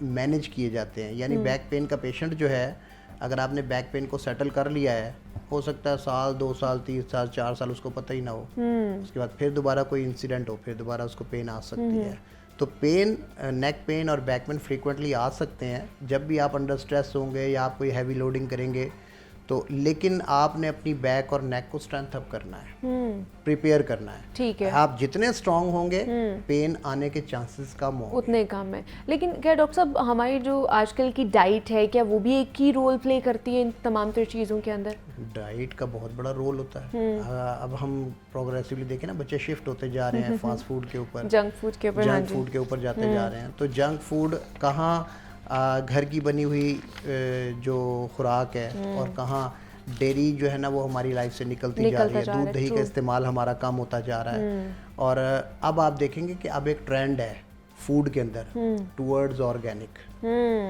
मैनेज किए जाते हैं, यानी बैक पेन का पेशेंट जो है अगर आपने बैक पेन को सेटल कर लिया है, हो सकता है साल, 2 साल, 3 साल, 4 साल उसको पता ही ना हो, उसके बाद फिर दोबारा कोई इंसिडेंट हो, फिर दोबारा उसको पेन आ सकती है। तो पेन, नेक पेन और बैक पेन फ्रीक्वेंटली आ सकते हैं जब भी आप अंडर स्ट्रेस होंगे या आप कोई हैवी लोडिंग करेंगे तो, लेकिन आपने अपनी बैक और नेक को स्ट्रेंथ अप करना है, प्रिपेयर करना है। ठीक है, आप जितने स्ट्रांग होंगे पेन आने के चांसेस कम होंगे, उतने कम है। लेकिन क्या डॉक्टर साहब हमारी जो आजकल की डाइट है, क्या वो भी एक की रोल प्ले करती है इन तमाम तर चीज़ों के अंदर? डाइट का बहुत बड़ा रोल होता है। अब हम प्रोग्रेसिवली देखें ना, बच्चे शिफ्ट होते जा रहे हैं फास्ट फूड के ऊपर, जंक फूड के ऊपर, जंक फूड के ऊपर जाते जा रहे हैं। तो जंक फूड कहाँ घर की बनी हुई जो खुराक है और कहाँ डेयरी जो है ना वो हमारी लाइफ से निकलती जा रही है, दूध दही का इस्तेमाल हमारा कम होता जा रहा है। और अब आप देखेंगे कि अब एक ट्रेंड है फूड के अंदर टुवर्ड्स ऑर्गेनिक,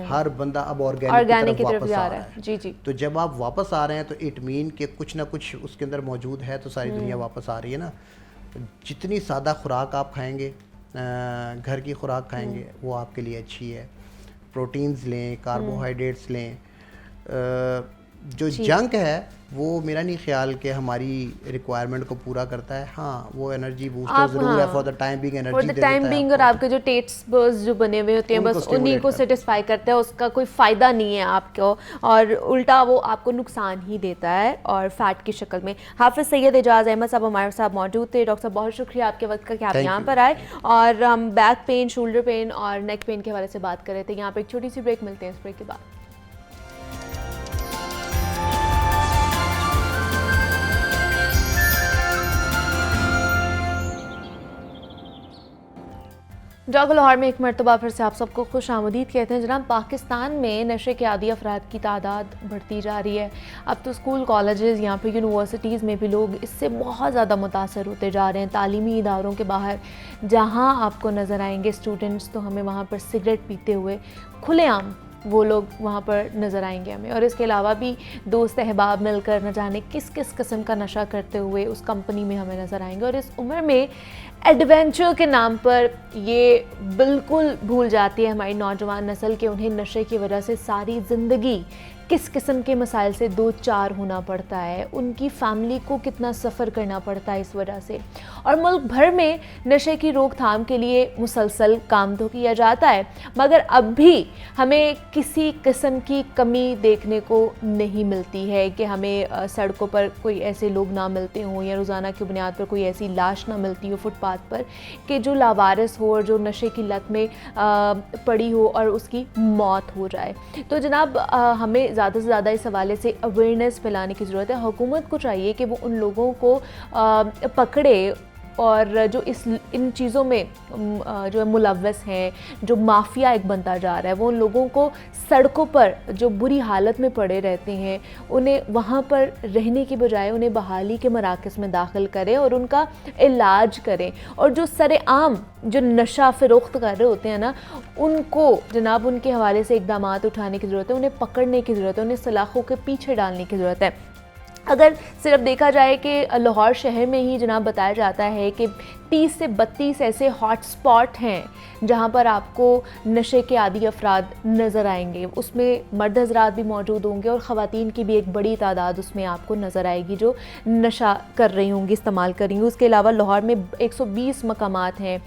हर बंदा अब ऑर्गेनिक की तरफ वापस आ रहा है। जी जी। तो जब आप वापस आ रहे हैं तो इट मीन कि कुछ ना कुछ उसके अंदर मौजूद है, तो सारी दुनिया वापस आ रही है ना। जितनी सादा खुराक आप खाएंगे, घर की खुराक खाएंगे, वो आपके लिए अच्छी है। प्रोटीन्स लें, कार्बोहाइड्रेट्स लें। जो जंक है वो मेरा नहीं ख्याल कि हमारी रिक्वायरमेंट को पूरा करता है। हाँ, वो एनर्जी बूस्टर जरूर है for the time being, energy for the time being, और आपके जो टेस्ट बर्स जो बने हुए होते हैं बस उन्हीं को सेटिस्फाई करते हैं, उसका कोई फ़ायदा नहीं है आपको, और उल्टा वो आपको नुकसान ही देता है और फैट की शक्ल में। हाफिज़ सैयद एजाज अहमद साहब हमारे साथ मौजूद थे। डॉक्टर साहब बहुत शुक्रिया आपके वक्त का कि आप यहाँ पर आए, और हम बैक पेन, शोल्डर पेन और नेक पेन के हवाले से बात कर रहे थे। यहाँ पर एक छोटी सी ब्रेक, मिलते हैं इस ब्रेक के बाद। जॉग लाहौर में एक मरतबा फिर से आप सबको खुश आमदीद कहते हैं। जनाब, पाकिस्तान में नशे के आदी अफराद की तादाद बढ़ती जा रही है। अब तो स्कूल, कॉलेजेस, यहाँ पे यूनिवर्सिटीज़ में भी लोग इससे बहुत ज़्यादा मुतासर होते जा रहे हैं। तालीमी इदारों के बाहर जहाँ आपको नज़र आएंगे स्टूडेंट्स, तो हमें वहाँ पर सिगरेट पीते हुए खुलेआम वो लोग वहाँ पर नज़र आएंगे हमें। और इसके अलावा भी दोस्त अहबाब मिलकर न जाने किस किस किस्म का नशा करते हुए उस कंपनी में हमें नज़र आएंगे। और इस उम्र में एडवेंचर के नाम पर ये बिल्कुल भूल जाती है हमारी नौजवान नस्ल के उन्हें नशे की वजह से सारी ज़िंदगी किस किस्म के मसाइल से दो चार होना पड़ता है, उनकी फैमिली को कितना सफ़र करना पड़ता है इस वजह से। और मुल्क भर में नशे की रोकथाम के लिए मुसलसल काम तो किया जाता है, मगर अब भी हमें किसी किस्म की कमी देखने को नहीं मिलती है कि हमें सड़कों पर कोई ऐसे लोग ना मिलते हों या रोज़ाना की बुनियाद पर कोई ऐसी लाश ना मिलती हो फुटपाथ पर कि जो लावारिस हो और जो नशे की लत में पड़ी हो और उसकी मौत हो जाए। तो जनाब, हमें ज़्यादा से ज़्यादा इस हवाले से अवेयरनेस फैलाने की ज़रूरत है। हुकूमत को चाहिए कि वो उन लोगों को पकड़े और जो इन चीज़ों में जो है मुलव्वस हैं, जो माफिया एक बनता जा रहा है, वो उन लोगों को सड़कों पर जो बुरी हालत में पड़े रहते हैं उन्हें वहाँ पर रहने की बजाय उन्हें बहाली के मराकज़ में दाखिल करें और उनका इलाज करें। और जो सरेआम जो नशा फ़रोख्त कर रहे होते हैं ना, उनको जनाब उनके हवाले से इक़दामात उठाने की ज़रूरत है, उन्हें पकड़ने की ज़रूरत है, उन्हें सलाखों के पीछे डालने की ज़रूरत है। अगर सिर्फ देखा जाए कि लाहौर शहर में ही जनाब बताया जाता है कि 30 से 32 ऐसे हॉट स्पॉट हैं जहां पर आपको नशे के आदी अफराद नज़र आएंगे। उसमें मर्द हज़रात भी मौजूद होंगे और ख़वातीन की भी एक बड़ी तादाद उसमें आपको नज़र आएगी जो नशा कर रही होंगी, इस्तेमाल कर रही होंगी। उसके अलावा लाहौर में 120 मकामात हैं।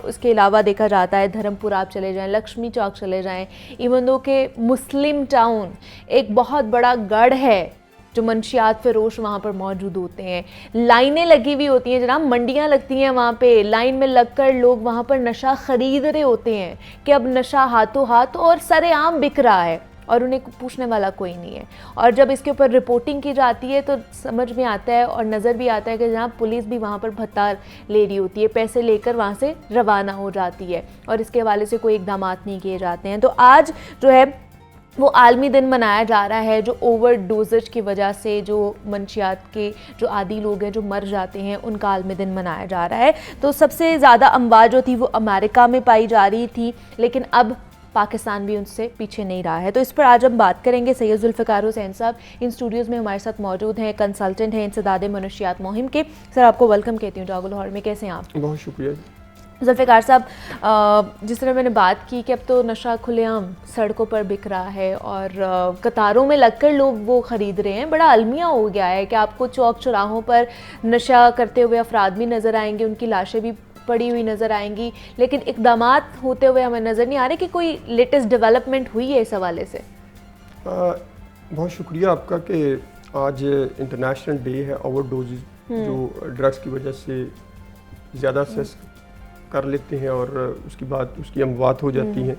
उसके अलावा देखा जाता है धर्मपुर आप चले जाएँ, लक्ष्मी चौक चले जाएँ, इवन दो के मुस्लिम टाउन एक बहुत बड़ा गढ़ है जो मंशियात फ़रोश वहाँ पर मौजूद होते हैं। लाइनें लगी हुई होती हैं जनाब, मंडियाँ लगती हैं वहाँ पे, लाइन में लगकर लोग वहाँ पर नशा ख़रीद रहे होते हैं कि अब नशा हाथों हाथ और सरेआम बिक रहा है और उन्हें पूछने वाला कोई नहीं है। और जब इसके ऊपर रिपोर्टिंग की जाती है तो समझ में आता है और नज़र भी आता है कि जनाब पुलिस भी वहाँ पर भत्ता ले रही होती है, पैसे लेकर वहाँ से रवाना हो जाती है और इसके हवाले से कोई इक़दामात नहीं किए जाते हैं। तो आज जो है वो आलमी दिन मनाया जा रहा है जो ओवर डोजेज की वजह से जो मंशियात के जो आदी लोग हैं जो मर जाते हैं उनका आलमी दिन मनाया जा रहा है। तो सबसे ज़्यादा अमवात जो थी वो अमेरिका में पाई जा रही थी, लेकिन अब पाकिस्तान भी उनसे पीछे नहीं रहा है। तो इस पर आज हम बात करेंगे। सैयद जुल्फ़िकार हुसैन साहब इन स्टूडियोज़ में हमारे साथ मौजूद हैं, कंसल्टेंट हैं इंसदाद मनशियात मुहिम के। सर, आपको वेलकम कहती हूँ जॉग लाहौर में। कैसे हैं आप? बहुत शुक्रिया। जुल्फ़िकार साहब, जिस तरह मैंने बात की कि अब तो नशा खुलेआम सड़कों पर बिक रहा है और कतारों में लगकर लोग वो ख़रीद रहे हैं, बड़ा अलमिया हो गया है कि आपको चौक चौराहों पर नशा करते हुए अफराद भी नज़र आएंगे, उनकी लाशें भी पड़ी हुई नज़र आएंगी, लेकिन इक़दामात होते हुए हमें नज़र नहीं आ रहे कि कोई लेटेस्ट डेवलपमेंट हुई है इस हवाले से। बहुत शुक्रिया आपका कि आज इंटरनेशनल डे है ओवरडोजेज जो ड्रग्स की वजह से ज़्यादा सेस कर लेते हैं और उसके बाद उसकी अमवात हो जाती हैं,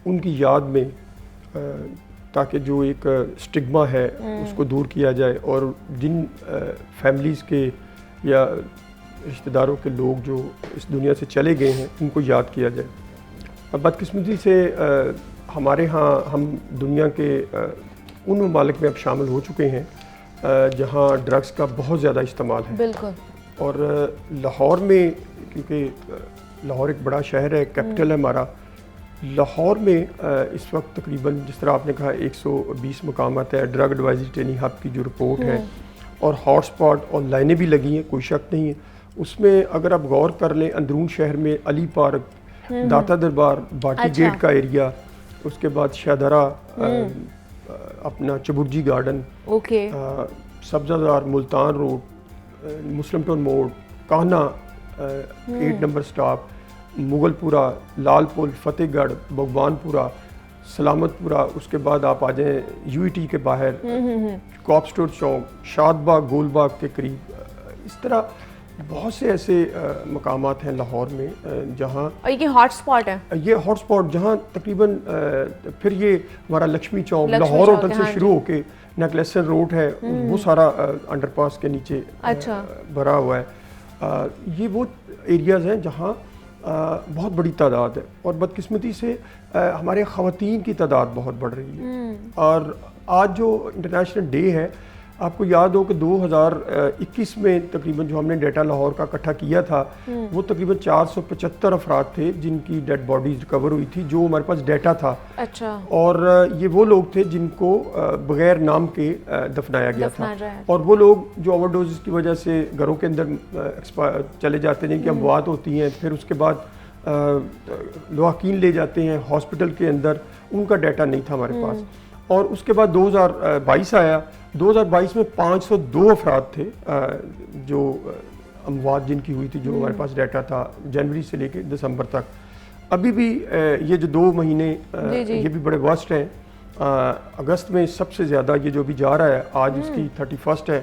उनकी याद में, ताकि जो एक स्टिग्मा है उसको दूर किया जाए और जिन फैमिलीज़ के या रिश्तेदारों के लोग जो इस दुनिया से चले गए हैं उनको याद किया जाए। बदकिस्मती से हमारे यहाँ हम दुनिया के उन ममालिक में अब शामिल हो चुके हैं जहाँ ड्रग्स का बहुत ज़्यादा इस्तेमाल है। बिल्कुल। और लाहौर में, क्योंकि लाहौर एक बड़ा शहर है, कैपिटल है हमारा, लाहौर में इस वक्त तकरीबन जिस तरह आपने कहा 120 मकामात है। ड्रग एडवाइजरी ट्रेनिंग हब की जो रिपोर्ट है और हॉट स्पॉट और लाइनें भी लगी हैं, कोई शक नहीं है उसमें। अगर आप गौर कर लें, अंदरून शहर में अली पार्क, दाता दरबार, बाटी गेट का एरिया, उसके बाद शाहदरा, अपना चबुर्जी गार्डन, सब्जादार, मुल्तान रोड, मुस्लिम टाउन मोड़, कान्हा 8 नंबर स्टॉप, मुगलपुरा, लालपुल, फतेहगढ़, भगवानपुरा, सलामतपुरा, उसके बाद आप आ जाएँ यूईटी के बाहर, कॉप स्टोर चौक, शादबाग, गोलबाग के करीब, इस तरह बहुत से ऐसे मकामात हैं लाहौर में जहाँ, और ये हॉट स्पॉट है, ये हॉट स्पॉट जहाँ तकरीबन फिर ये हमारा लक्ष्मी चौक लाहौर होटल से शुरू होके नेकलेसन रोड है, वो सारा अंडरपास के नीचे भरा हुआ है। ये वो एरियाज़ हैं जहाँ बहुत बड़ी तादाद है और बदकिस्मती से हमारे ख़वातीन की तादाद बहुत बढ़ रही है। और आज जो इंटरनेशनल डे है, आपको याद हो कि 2021 में तकरीबन जो हमने डेटा लाहौर का इकट्ठा किया था वो तकरीबन 475 अफराद थे जिनकी डेड बॉडीज रिकवर हुई थी, जो हमारे पास डेटा था। अच्छा। और ये वो लोग थे जिनको बगैर नाम के दफनाया गया था। और वो लोग जो ओवरडोज की वजह से घरों के अंदर चले जाते हैं, जिनकी अमवात होती हैं, फिर उसके बाद लवाकीन ले जाते हैं हॉस्पिटल के अंदर, उनका डाटा नहीं था हमारे पास। और उसके बाद 2022 आया। 2022 में 502 अफराद थे जो अमवात जिनकी हुई थी, जो हमारे पास डाटा था जनवरी से लेकर दिसंबर तक। अभी भी ये जो 2 महीने ये भी बड़े वर्स्ट हैं। अगस्त में सबसे ज़्यादा ये जो भी जा रहा है, आज उसकी 31 है,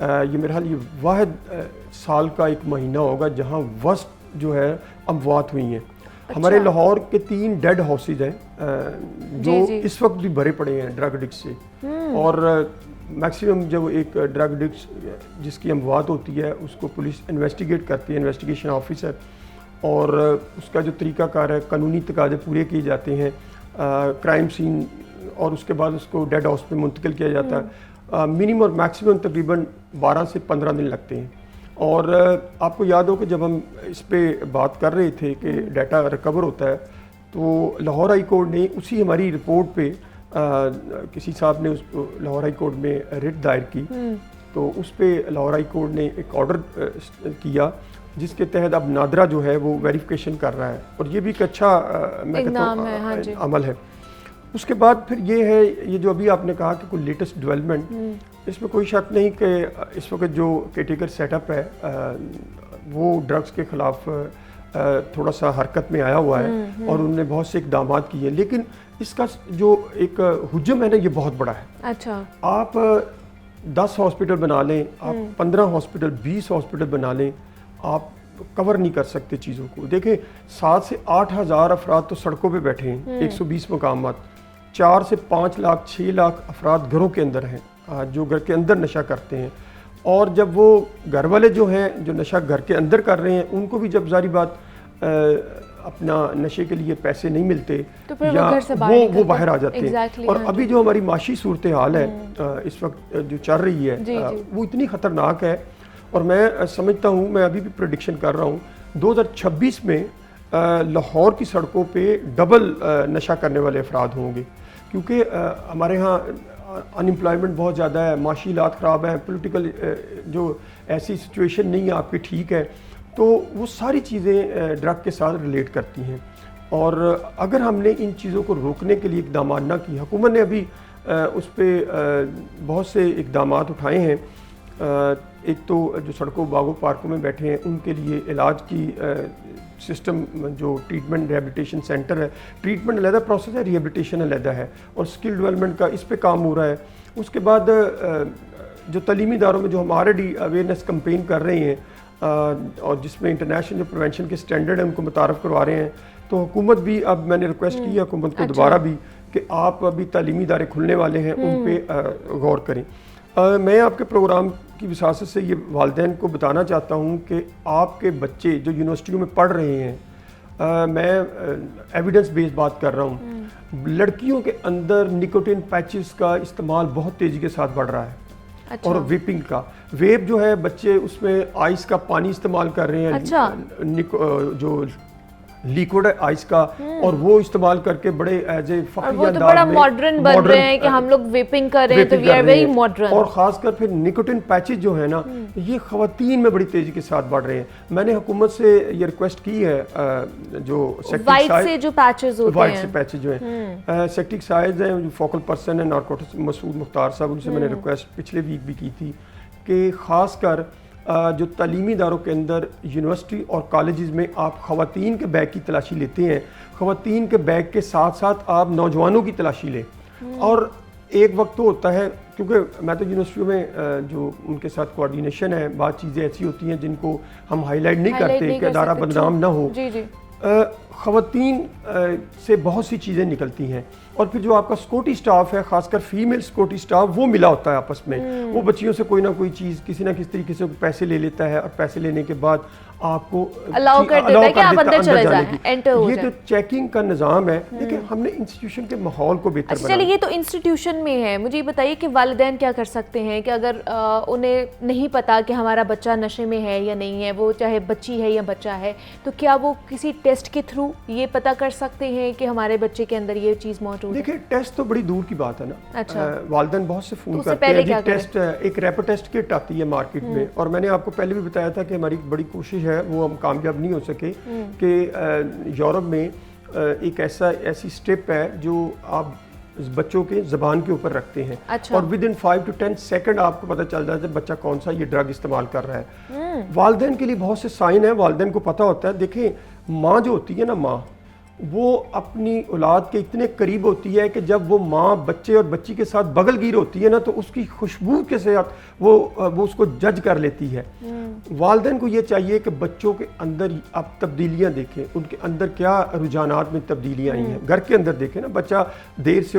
ये मेरे ख्याल ये वाहिद साल का एक महीना होगा जहाँ वर्स्ट जो है अमवात हुई हैं। अच्छा। हमारे लाहौर के 3 डेड हाउसेज हैं जो इस वक्त भी भरे पड़े हैं ड्रग एडिक्ट से। और मैक्सिमम जब एक ड्रग एडिक्ट जिसकी अमवात होती है उसको पुलिस इन्वेस्टिगेट करती है, इन्वेस्टिगेशन ऑफिसर, और उसका जो तरीक़ाकार है, कानूनी तकाज़े पूरे किए जाते हैं, क्राइम सीन, और उसके बाद उसको डेड हाउस में मुंतकिल किया जाता है। मिनिमम और मैक्सिमम तकरीबन 12 से 15 दिन लगते हैं। और आपको याद हो कि जब हम इस पे बात कर रहे थे कि डाटा रिकवर होता है, तो लाहौर हाई कोर्ट ने उसी हमारी रिपोर्ट पे किसी साहब ने उस लाहौर हाई कोर्ट में रिट दायर की, तो उस पे लाहौर हाई कोर्ट ने एक ऑर्डर किया जिसके तहत अब नादरा जो है वो वेरिफिकेशन कर रहा है, और ये भी एक अच्छा मैं कहता हूँ अमल है। उसके बाद फिर ये है, ये जो अभी आपने कहा कि कोई लेटेस्ट डेवलपमेंट, इसमें कोई शक नहीं कि इस वक्त जो केटेगर सेटअप है वो ड्रग्स के ख़िलाफ़ थोड़ा सा हरकत में आया हुआ है और उन्होंने बहुत से इक़दाम किए, लेकिन इसका जो एक हुज्जम है ना, ये बहुत बड़ा है। अच्छा। आप 10 हॉस्पिटल बना लें, आप 15 हॉस्पिटल, 20 हॉस्पिटल बना लें, आप कवर नहीं कर सकते चीज़ों को। देखें, 7 से 8 हज़ार अफराद तो सड़कों पे बैठे हैं, 120 मकामात, 4 से 5 लाख 6 लाख अफराद घरों के अंदर हैं जो घर के अंदर नशा करते हैं। और जब वो घर वाले जो हैं जो नशा घर के अंदर कर रहे हैं, उनको भी जब जारी बात अपना नशे के लिए पैसे नहीं मिलते तो फिर या वो बाहर आ जाते हैं। और अभी जो हमारी माशी सूरत हाल है इस वक्त जो चल रही है वो इतनी ख़तरनाक है, और मैं समझता हूँ, मैं अभी भी प्रेडिक्शन कर रहा हूँ, 2026 में लाहौर की सड़कों पे डबल नशा करने वाले अफराद होंगे, क्योंकि हमारे यहाँ अनएम्प्लॉयमेंट बहुत ज़्यादा है, माशी हालात ख़राब है, पॉलिटिकल जो ऐसी सिचुएशन नहीं है आपकी ठीक है, तो वो सारी चीज़ें ड्रग के साथ रिलेट करती हैं। और अगर हमने इन चीज़ों को रोकने के लिए इक़दाम ना की, हुकूमत ने अभी उस पर बहुत से इक़दाम उठाए हैं। एक तो जो सड़कों बागों पार्कों में बैठे हैं उनके लिए इलाज की सिस्टम, जो ट्रीटमेंट रिहेबिलिटेशन सेंटर है, ट्रीटमेंट अलहदा प्रोसेस है, रिहेबिलिटेशन अलहदा है, और स्किल डेवलपमेंट का इस पे काम हो रहा है। उसके बाद जो तलीमी इदारों में जो हम ऑलरेडी अवेयरनेस कैंपेन कर रहे हैं और जिसमें इंटरनेशनल जो प्रिवेंशन के स्टैंडर्ड हैं उनको मुतारफ़ करवा रहे हैं, तो हुकूमत भी, अब मैंने रिक्वेस्ट की है हुकूमत को दोबारा भी कि आप अभी तालीमी इदारे खुलने वाले हैं उन पर गौर करें। मैं आपके प्रोग्राम की विसासत से ये वालिदैन को बताना चाहता हूँ कि आपके बच्चे जो यूनिवर्सिटियों में पढ़ रहे हैं, मैं एविडेंस बेस्ड बात कर रहा हूँ, लड़कियों के अंदर निकोटिन पैचेस का इस्तेमाल बहुत तेज़ी के साथ बढ़ रहा है। अच्छा। और वेपिंग का, वेप जो है बच्चे उसमें आइस का पानी इस्तेमाल कर रहे हैं। अच्छा। जो लिक्विड है आइस का, और वो इस्तेमाल करके बड़े एज ए वो तो बड़ा मॉडर्न बन रहे हैं कि हम लोग वेपिंग कर रहे हैं, तो वी आर वेरी मॉडर्न। और खासकर फिर निकोटिन पैचेज जो है ना, ये खवातीन में बड़ी तेजी के साथ बढ़ रहे हैं। मैंने हुकूमत से ये रिक्वेस्ट की है, जो वाइट से जो पैचेज होते हैं, वाइट से पैचेज जो हैं, सेक्टिसाइड्स हैं, जो फोकल पर्सन है नारकोटिक्स मसूद मुख्तार साहब, उनसे मैंने रिक्वेस्ट पिछले वीक भी की थी कि खासकर जो तालीमी इदारों के अंदर यूनिवर्सिटी और कॉलेजेस में आप ख़वातीन के बैग की तलाशी लेते हैं, ख़वातीन के बैग के साथ साथ आप नौजवानों की तलाशी लें। और एक वक्त तो होता है, क्योंकि मैं तो यूनिवर्सिटियों में जो उनके साथ कोऑर्डिनेशन है, बात चीज़ें ऐसी होती हैं जिनको हम हाईलाइट नहीं करते कि अदारा बदनाम ना हो। ख़वातीन से बहुत सी चीज़ें निकलती हैं, और फिर जो आपका सिक्योरिटी स्टाफ है, खासकर फीमेल सिक्योरिटी स्टाफ, वो मिला होता है आपस में। वो बच्चियों से कोई ना कोई चीज़ किसी ना किसी तरीके से पैसे ले लेता है, और पैसे लेने के बाद आपको अलाउ कर देता है कि आप अंदर चले जाएं, एंटर हो ये जाएं। जो चेकिंग का निज़ाम है, देखिए हमने इंस्टीट्यूशन के माहौल को बेहतर अच्छा बनाया। चलिए, ये तो इंस्टीट्यूशन में है। मुझे ये बताइए कि वालिदैन क्या कर सकते हैं कि अगर उन्हें नहीं पता कि हमारा बच्चा नशे में है या नहीं है, वो चाहे बच्ची है या बच्चा है, तो क्या वो किसी टेस्ट के थ्रू ये पता कर सकते हैं कि हमारे बच्चे के अंदर ये चीज़ मौजूद है? देखिए टेस्ट तो बड़ी दूर की बात है ना। अच्छा। वालिदैन बहुत से फ़ोन उससे करते पहले हैं जी, क्या करें? टेस्ट एक रैपिड टेस्ट किट आती है मार्केट में, और मैंने आपको पहले भी बताया था कि हमारी बड़ी कोशिश है, वो हम कामयाब नहीं हो सके कि यूरोप में एक ऐसी स्टेप है जो आप बच्चों के ज़बान के ऊपर रखते हैं। अच्छा। और विद इन 5 to 10 सेकंड आपको पता चल जाता है बच्चा कौन सा ये ड्रग इस्तेमाल कर रहा है। वालिदैन के लिए बहुत से साइन है, वालिदैन को पता होता है। देखिए माँ जो होती है ना, माँ वो अपनी औलाद के इतने करीब होती है कि जब वो माँ बच्चे और बच्ची के साथ बगलगीर होती है ना, तो उसकी खुशबू के साथ वो उसको जज कर लेती है। वालिदैन को ये चाहिए कि बच्चों के अंदर आप तब्दीलियाँ देखें, उनके अंदर क्या रुझानात में तब्दीलियाँ आई हैं। घर के अंदर देखें ना, बच्चा देर से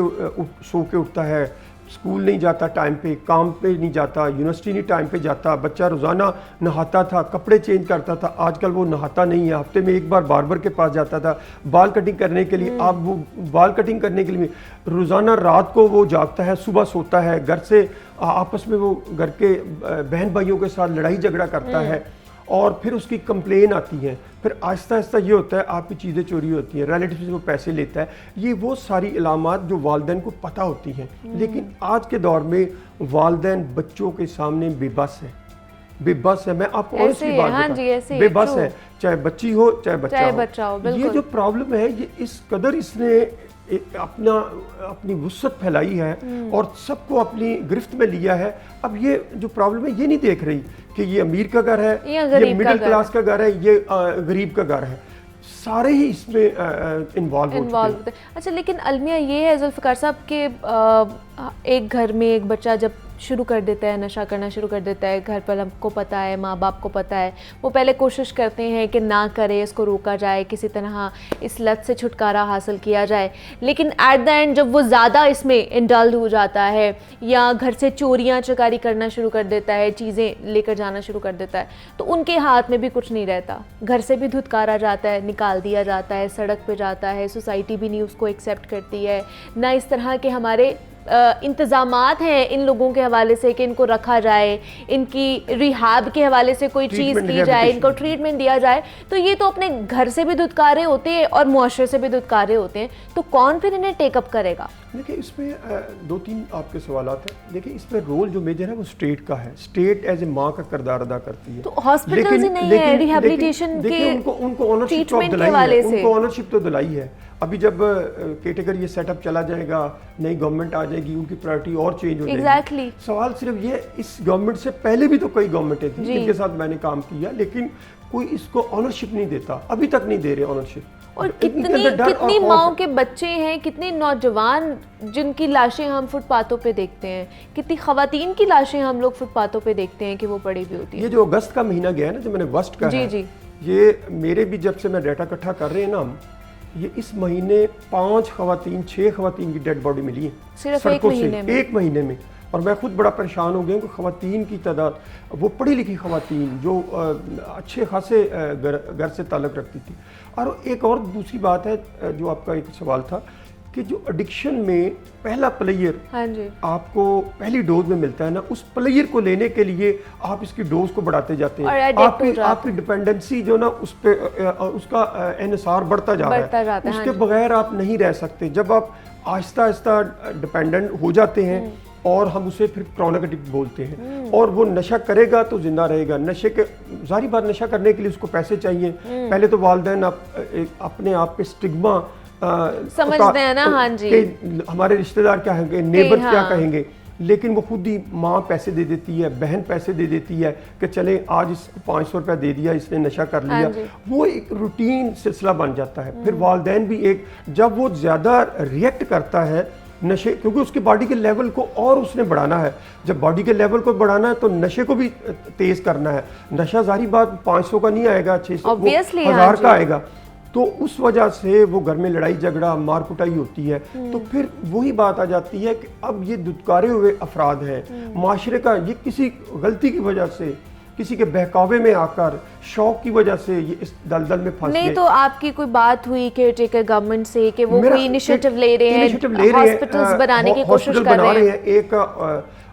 सो के उठता है, स्कूल नहीं जाता टाइम पे, काम पे नहीं जाता, यूनिवर्सिटी नहीं टाइम पे जाता, बच्चा रोज़ाना नहाता था, कपड़े चेंज करता था, आजकल वो नहाता नहीं है, हफ्ते में एक बार बार्बर के पास जाता था बाल कटिंग करने के लिए। अब वो बाल कटिंग करने के लिए रोज़ाना रात को वो जागता है, सुबह सोता है, घर से आपस में वो घर के बहन भाइयों के साथ लड़ाई झगड़ा करता है, और फिर उसकी कंप्लेन आती है। फिर आहिस्ता आहिस्ता ये होता है आपकी चीज़ें चोरी होती हैं, रिलेटिव से वो पैसे लेता है। ये वो सारी इलामात जो वालिदैन को पता होती हैं, लेकिन आज के दौर में वालिदैन बच्चों के सामने बेबस है। बेबस है, मैं आपको और ऐसे सी ही बात है, हाँ बताऊं, जी, ऐसे ही बेबस true। है, चाहे बच्ची हो चाहे चाहे बच्चा बच्चा हो, हो। बिल्कुल। ये जो प्रॉब्लम है, ये इस कदर इसने अपनी वुसअत फैलाई है और सबको अपनी गिरफ्त में लिया है। अब ये जो प्रॉब्लम है, ये नहीं देख रही कि ये अमीर का घर है, ये मिडिल क्लास का घर है, ये गरीब का घर है, सारे ही इसमें इन्वॉल्व होते हैं। अच्छा, लेकिन अलमिया ये है जुल्फ़िकार साहब कि एक घर में एक बच्चा जब शुरू कर देता है, नशा करना शुरू कर देता है, घर पर हमको पता है, माँ बाप को पता है, वो पहले कोशिश करते हैं कि ना करे, इसको रोका जाए, किसी तरह इस लत से छुटकारा हासिल किया जाए। लेकिन एट द एंड जब वो ज़्यादा इसमें इंडल्ज हो जाता है या घर से चोरियाँ चकारी करना शुरू कर देता है, चीज़ें लेकर जाना शुरू कर देता है, तो उनके हाथ में भी कुछ नहीं रहता। घर से भी धुतकारा जाता है, निकाल दिया जाता है, सड़क पे जाता है, सोसाइटी भी नहीं उसको एक्सेप्ट करती है, ना इस तरह के हमारे इंतज़ामात हैं इन लोगों के हवाले से कि इनको रखा जाए, इनकी रिहाब के हवाले से कोई चीज़ दी जाए, इनको ट्रीटमेंट दिया जाए। तो ये तो अपने घर से भी धुतकारे होते हैं और मुआशरे से भी धुतकारे होते हैं, तो कौन फिर इन्हें टेकअप करेगा? देखिए इसमें 2-3 आपके सवालात हैं। देखिए इसमें रोल जो मेजर है वो स्टेट का है। स्टेट एज ए माँ का किरदार अदा करती है। तो हॉस्पिटल ही नहीं है रिहैबिलिटेशन के उनको ऑनरशिप तो दिलाई है, उनको ऑनरशिप तो दिलाई है। अभी जब कैटेगरी ये सेटअप चला जाएगा, नई गवर्नमेंट आ जाएगी, उनकी प्रायोरिटी और चेंज हो जाएगी। सवाल सिर्फ ये, इस गवर्नमेंट से पहले भी तो कई गवर्नमेंटें थी जिनके साथ मैंने काम किया, लेकिन कोई इसको ऑनरशिप नहीं देता, अभी तक नहीं दे रहे ऑनरशिप। और कितनी माओं के बच्चे हैं, कितने नौजवान जिनकी लाशें हम फुटपाथों पे देखते हैं, कितनी खवातीन की लाशें हम लोग फुटपाथों पे देखते हैं कि वो पड़ी भी होती है। ये जो अगस्त का महीना गया है ना, जो मैंने वस्ट का है, ये मेरे भी जब से मैं डाटा इकट्ठा कर रहे हैं ना हम, ये इस महीने 5 खवातीन 6 खवातीन की डेड बॉडी मिली है सिर्फ एक महीने में। और मैं खुद बड़ा परेशान हो गया कि खवातीन की तादाद, वो पढ़ी लिखी खवातीन जो अच्छे खासे घर से ताल्लुक़ रखती थी। और एक और दूसरी बात है जो आपका एक सवाल था कि जो एडिक्शन में पहला प्लेयर आपको पहली डोज में मिलता है ना, उस प्लेयर को लेने के लिए आप इसकी डोज को बढ़ाते जाते हैं, आपकी डिपेंडेंसी जो ना उस पे उसका एनएसआर बढ़ता जा रहा है, उसके बगैर आप नहीं रह सकते। जब आप आहिस्ता आहिस्ता डिपेंडेंट हो जाते हैं, और हम उसे फिर क्रॉनिक एडिक्ट बोलते हैं, और वो नशा करेगा तो जिंदा रहेगा। नशे के जारी बात, नशा करने के लिए उसको पैसे चाहिए। पहले तो वालिदैन अपने आप पे स्टिग्मा समझते हैं ना, हाँ जी, हमारे रिश्तेदार क्या कहेंगे, नेबर क्या कहेंगे, लेकिन वो खुद ही माँ पैसे दे देती है, बहन पैसे दे देती है कि चले आज इसको 500 रुपया दे दिया, इसने नशा कर लिया। वो एक रूटीन सिलसिला बन जाता है। फिर वालिदैन भी एक, जब वो ज़्यादा रिएक्ट करता है नशे, क्योंकि उसके बॉडी के लेवल को और उसने बढ़ाना है, जब बॉडी के लेवल को बढ़ाना है तो नशे को भी तेज़ करना है। नशा जारी बात 500 का नहीं आएगा, 600 1000 का आएगा। तो उस वजह से वो घर में लड़ाई झगड़ा मार कुटाई होती है। तो फिर वही बात आ जाती है कि अब ये दुत्कारे हुए अफराद हैं, माशरे का ये किसी गलती की वजह से, किसी के बहकावे में आकर, शौक की वजह से ये इस दलदल में फंस गए। नहीं तो आपकी कोई बात हुई केयरटेकर गवर्नमेंट से कि वो कोई इनिशिएटिव ले रहे हैं, हॉस्पिटल्स बनाने की कोशिश कर रहे हैं? एक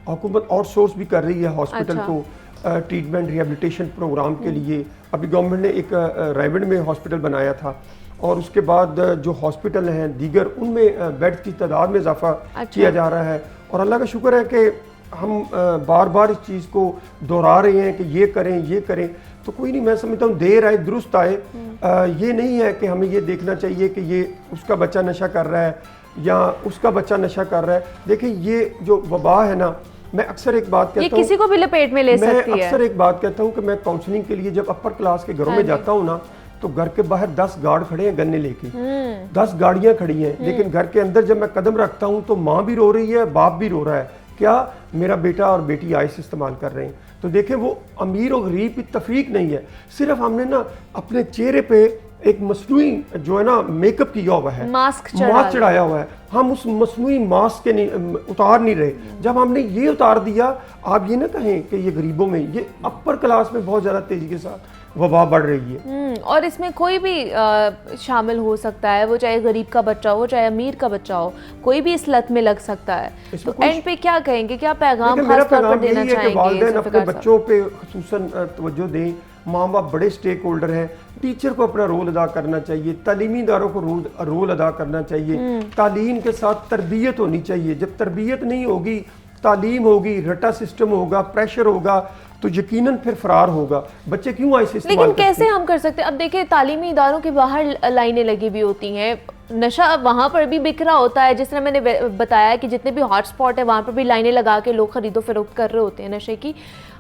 हुकूमत आउटसोर्स भी कर रही है हॉस्पिटल को ट्रीटमेंट रिहेबिलिटेशन प्रोग्राम के लिए। अभी गवर्नमेंट ने एक रायगढ़ में हॉस्पिटल बनाया था और उसके बाद जो हॉस्पिटल हैं दीगर उनमें बेड की तादाद में इजाफा किया जा रहा है। और अल्लाह का शुक्र है कि हम बार बार इस चीज़ को दोहरा रहे हैं कि ये करें ये करें। तो कोई नहीं, मैं समझता हूँ देर आए दुरुस्त आए। ये नहीं है कि हमें ये देखना चाहिए कि ये उसका बच्चा नशा कर रहा है या उसका बच्चा नशा कर रहा है। देखिए ये जो वबा है ना, मैं अक्सर एक बात कहता हूँ, ये किसी को भी लपेट में ले सकती है। मैं अक्सर एक बात कहता हूँ कि मैं काउंसलिंग के लिए जब अपर क्लास के घरों में जाता हूँ ना, तो घर के बाहर 10 गार्ड खड़े हैं गन्ने लेके, 10 गाड़ियां खड़ी हैं, लेकिन घर के अंदर जब मैं कदम रखता हूँ तो माँ भी रो रही है, बाप भी रो रहा है, क्या मेरा बेटा और बेटी आइस इस्तेमाल कर रहे हैं। तो देखें वो अमीर और गरीब की तफरीक नहीं है, सिर्फ हमने ना अपने चेहरे पे एक मसनूई जो है ना मेकअप किया हुआ है, मास्क चढ़ाया हुआ है। हम उस मसनूई मास्क के नहीं उतार नहीं रहे। जब हमने ये उतार दिया, आप ये ना कहें कि ये गरीबों में, ये अपर क्लास में बहुत ज़्यादा तेज़ी के साथ वबा बढ़ रही है। और इसमें कोई भी शामिल हो सकता है, वो चाहे गरीब का बच्चा हो चाहे अमीर का बच्चा हो, कोई भी इस लत में लग सकता है। तो एंड पे क्या कहेंगे, क्या पैगाम खास तौर पर देना चाहेंगे? वालिदैन अपने बच्चों पे खुसूसन तवज्जो दें, माँ बाप बड़े स्टेक होल्डर हैं, टीचर को अपना रोल अदा करना चाहिए, तालीमी इदारों को रोल अदा करना चाहिए, तालीम के साथ तरबियत होनी चाहिए। जब तरबियत नहीं होगी, तालीम होगी, रटा सिस्टम होगा, प्रेशर होगा, तो यकीनन फिर फरार होगा। बच्चे क्यों ऐसे इस्तेमाल लेकिन कैसे हम कर सकते हैं? अब देखिए तालीमी इदारों के बाहर लाइनें लगी हुई होती हैं, नशा वहाँ पर भी बिक रहा होता है। जिस तरह मैंने बताया कि जितने भी हॉटस्पॉट है वहाँ पर भी लाइनें लगा के लोग खरीदो फरोख्त कर रहे होते हैं नशे की।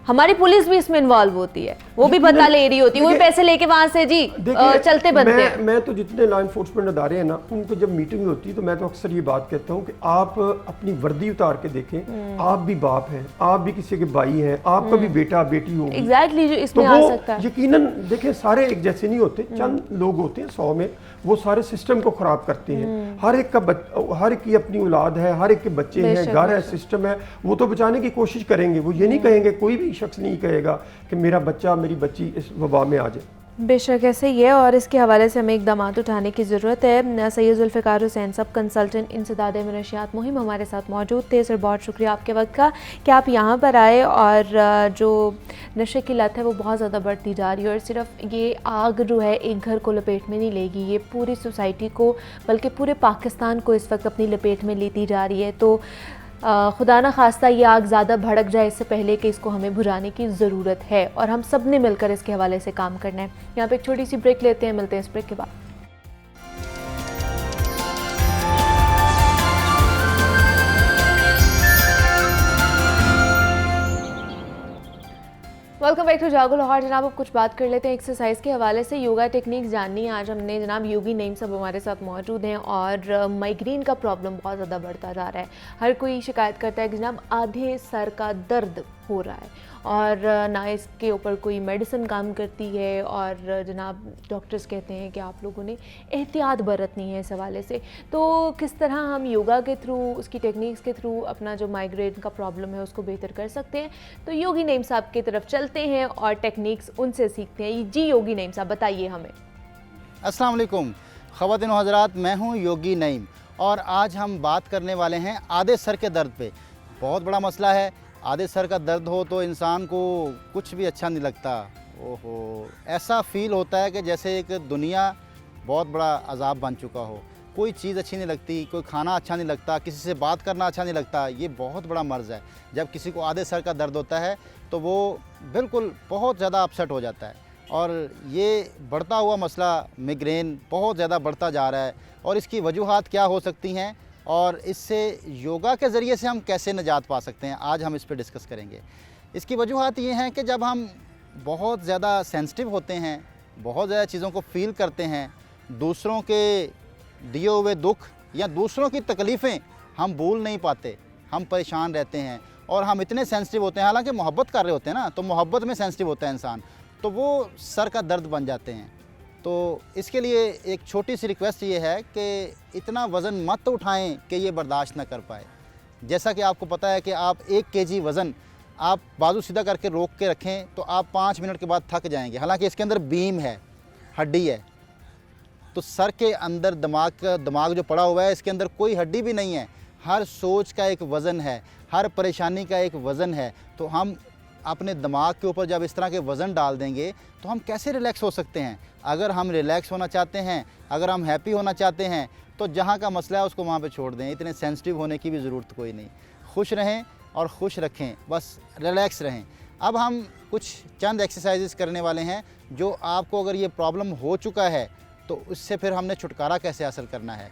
हमारी पुलिस भी इसमें इन्वॉल्व होती है, वो भी बदला ले रही होती है, वो पैसे लेके वहां से जी चलते बनते हैं। मैं तो जितने लॉ इन्फोर्समेंट अदारे हैं ना, उनको जब मीटिंग होती है तो मैं तो अक्सर ये बात कहता हूँ कि आप अपनी वर्दी उतार के देखें। आप भी बाप हैं, आप भी किसी के भाई हैं, आपका भी बेटा बेटी होगी। एग्जैक्टली जो इसमें तो आ सकता है। यकीनन देखें सारे एक जैसे नहीं होते, चंद लोग होते हैं 100 में, वो सारे सिस्टम को खराब करते हैं। हर एक की अपनी औलाद है, हर एक के बच्चे हैं, घर है, सिस्टम है, वो तो बचाने की कोशिश करेंगे। वो ये नहीं कहेंगे, कोई भी शख्स नहीं कहेगा कि मेरा बच्चा मेरी बच्ची इस वबा में आ जाए। बेशक ऐसे ही है और इसके हवाले से हमें इक़दामात उठाने की ज़रूरत है। सैयद ज़ुल्फ़िकार हुसैन सब कंसल्टेंट इंसदाद मनशियात मुहिम हमारे साथ मौजूद थे। सर बहुत शुक्रिया आपके वक्त का कि आप यहाँ पर आए। और जो नशे की लत है वो बहुत ज़्यादा बढ़ती जा रही है और सिर्फ ये आग जो है एक घर को लपेट में नहीं लेगी, ये पूरी सोसाइटी को बल्कि पूरे पाकिस्तान को इस वक्त अपनी लपेट में लेती जा रही है। तो खुदा न खास्ता ये आग ज़्यादा भड़क जाए इससे पहले कि इसको हमें बुझाने की ज़रूरत है और हम सब ने मिलकर इसके हवाले से काम करना है। यहाँ पे एक छोटी सी ब्रेक लेते हैं, मिलते हैं इस ब्रेक के बाद। वेलकम बैक टू जागो लाहौर। जनाब अब कुछ बात कर लेते हैं एक्सरसाइज के हवाले से। योगा टेक्निक्स जाननी है आज हमने। जनाब योगी नईम साहब हमारे साथ मौजूद हैं और माइग्रेन का प्रॉब्लम बहुत ज़्यादा बढ़ता जा रहा है। हर कोई शिकायत करता है कि जनाब आधे सर का दर्द हो रहा है और ना इसके ऊपर कोई मेडिसिन काम करती है और जनाब डॉक्टर्स कहते हैं कि आप लोगों ने एहतियात बरतनी है इस हवाले से। तो किस तरह हम योगा के थ्रू, उसकी टेक्निक्स के थ्रू अपना जो माइग्रेन का प्रॉब्लम है उसको बेहतर कर सकते हैं? तो योगी नईम साहब की तरफ चलते हैं और टेक्निक्स उनसे सीखते हैं। जी योगी नईम साहब बताइए हमें। अस्सलाम वालेकुम ख़वातीन व हज़रात, मैं हूँ योगी नईम और आज हम बात करने वाले हैं आधे सर के दर्द पे। बहुत बड़ा मसला है। आधे सर का दर्द हो तो इंसान को कुछ भी अच्छा नहीं लगता। ओहो, ऐसा फील होता है कि जैसे एक दुनिया बहुत बड़ा अजाब बन चुका हो। कोई चीज़ अच्छी नहीं लगती, कोई खाना अच्छा नहीं लगता, किसी से बात करना अच्छा नहीं लगता। ये बहुत बड़ा मर्ज़ है। जब किसी को आधे सर का दर्द होता है तो वो बिल्कुल बहुत ज़्यादा अपसेट हो जाता है और ये बढ़ता हुआ मसला मिग्रेन बहुत ज़्यादा बढ़ता जा रहा है। और इसकी वजूहात क्या हो सकती हैं और इससे योगा के ज़रिए से हम कैसे निजात पा सकते हैं, आज हम इस पर डिस्कस करेंगे। इसकी वजूहात ये हैं कि जब हम बहुत ज़्यादा सेंसिटिव होते हैं, बहुत ज़्यादा चीज़ों को फ़ील करते हैं, दूसरों के दिए हुए दुख या दूसरों की तकलीफ़ें हम भूल नहीं पाते, हम परेशान रहते हैं और हम इतने सेंसिटिव होते हैं। हालांकि मोहब्बत कर रहे होते हैं ना, तो मोहब्बत में सेंसिटिव होता है इंसान, तो वो सर का दर्द बन जाते हैं। तो इसके लिए एक छोटी सी रिक्वेस्ट ये है कि इतना वज़न मत उठाएं कि ये बर्दाश्त ना कर पाए। जैसा कि आपको पता है कि आप 1 केजी वज़न आप बाजू सीधा करके रोक के रखें तो आप 5 मिनट के बाद थक जाएंगे। हालांकि इसके अंदर बीम है, हड्डी है, तो सर के अंदर दिमाग जो पड़ा हुआ है इसके अंदर कोई हड्डी भी नहीं है। हर सोच का एक वज़न है, हर परेशानी का एक वज़न है। तो हम अपने दिमाग के ऊपर जब इस तरह के वज़न डाल देंगे तो हम कैसे रिलैक्स हो सकते हैं। अगर हम रिलैक्स होना चाहते हैं, अगर हम हैप्पी होना चाहते हैं तो जहाँ का मसला है उसको वहाँ पे छोड़ दें। इतने सेंसिटिव होने की भी ज़रूरत कोई नहीं। खुश रहें और खुश रखें, बस रिलैक्स रहें। अब हम कुछ चंद एक्सरसाइजेस करने वाले हैं जो आपको अगर ये प्रॉब्लम हो चुका है तो उससे फिर हमने छुटकारा कैसे हासिल करना है।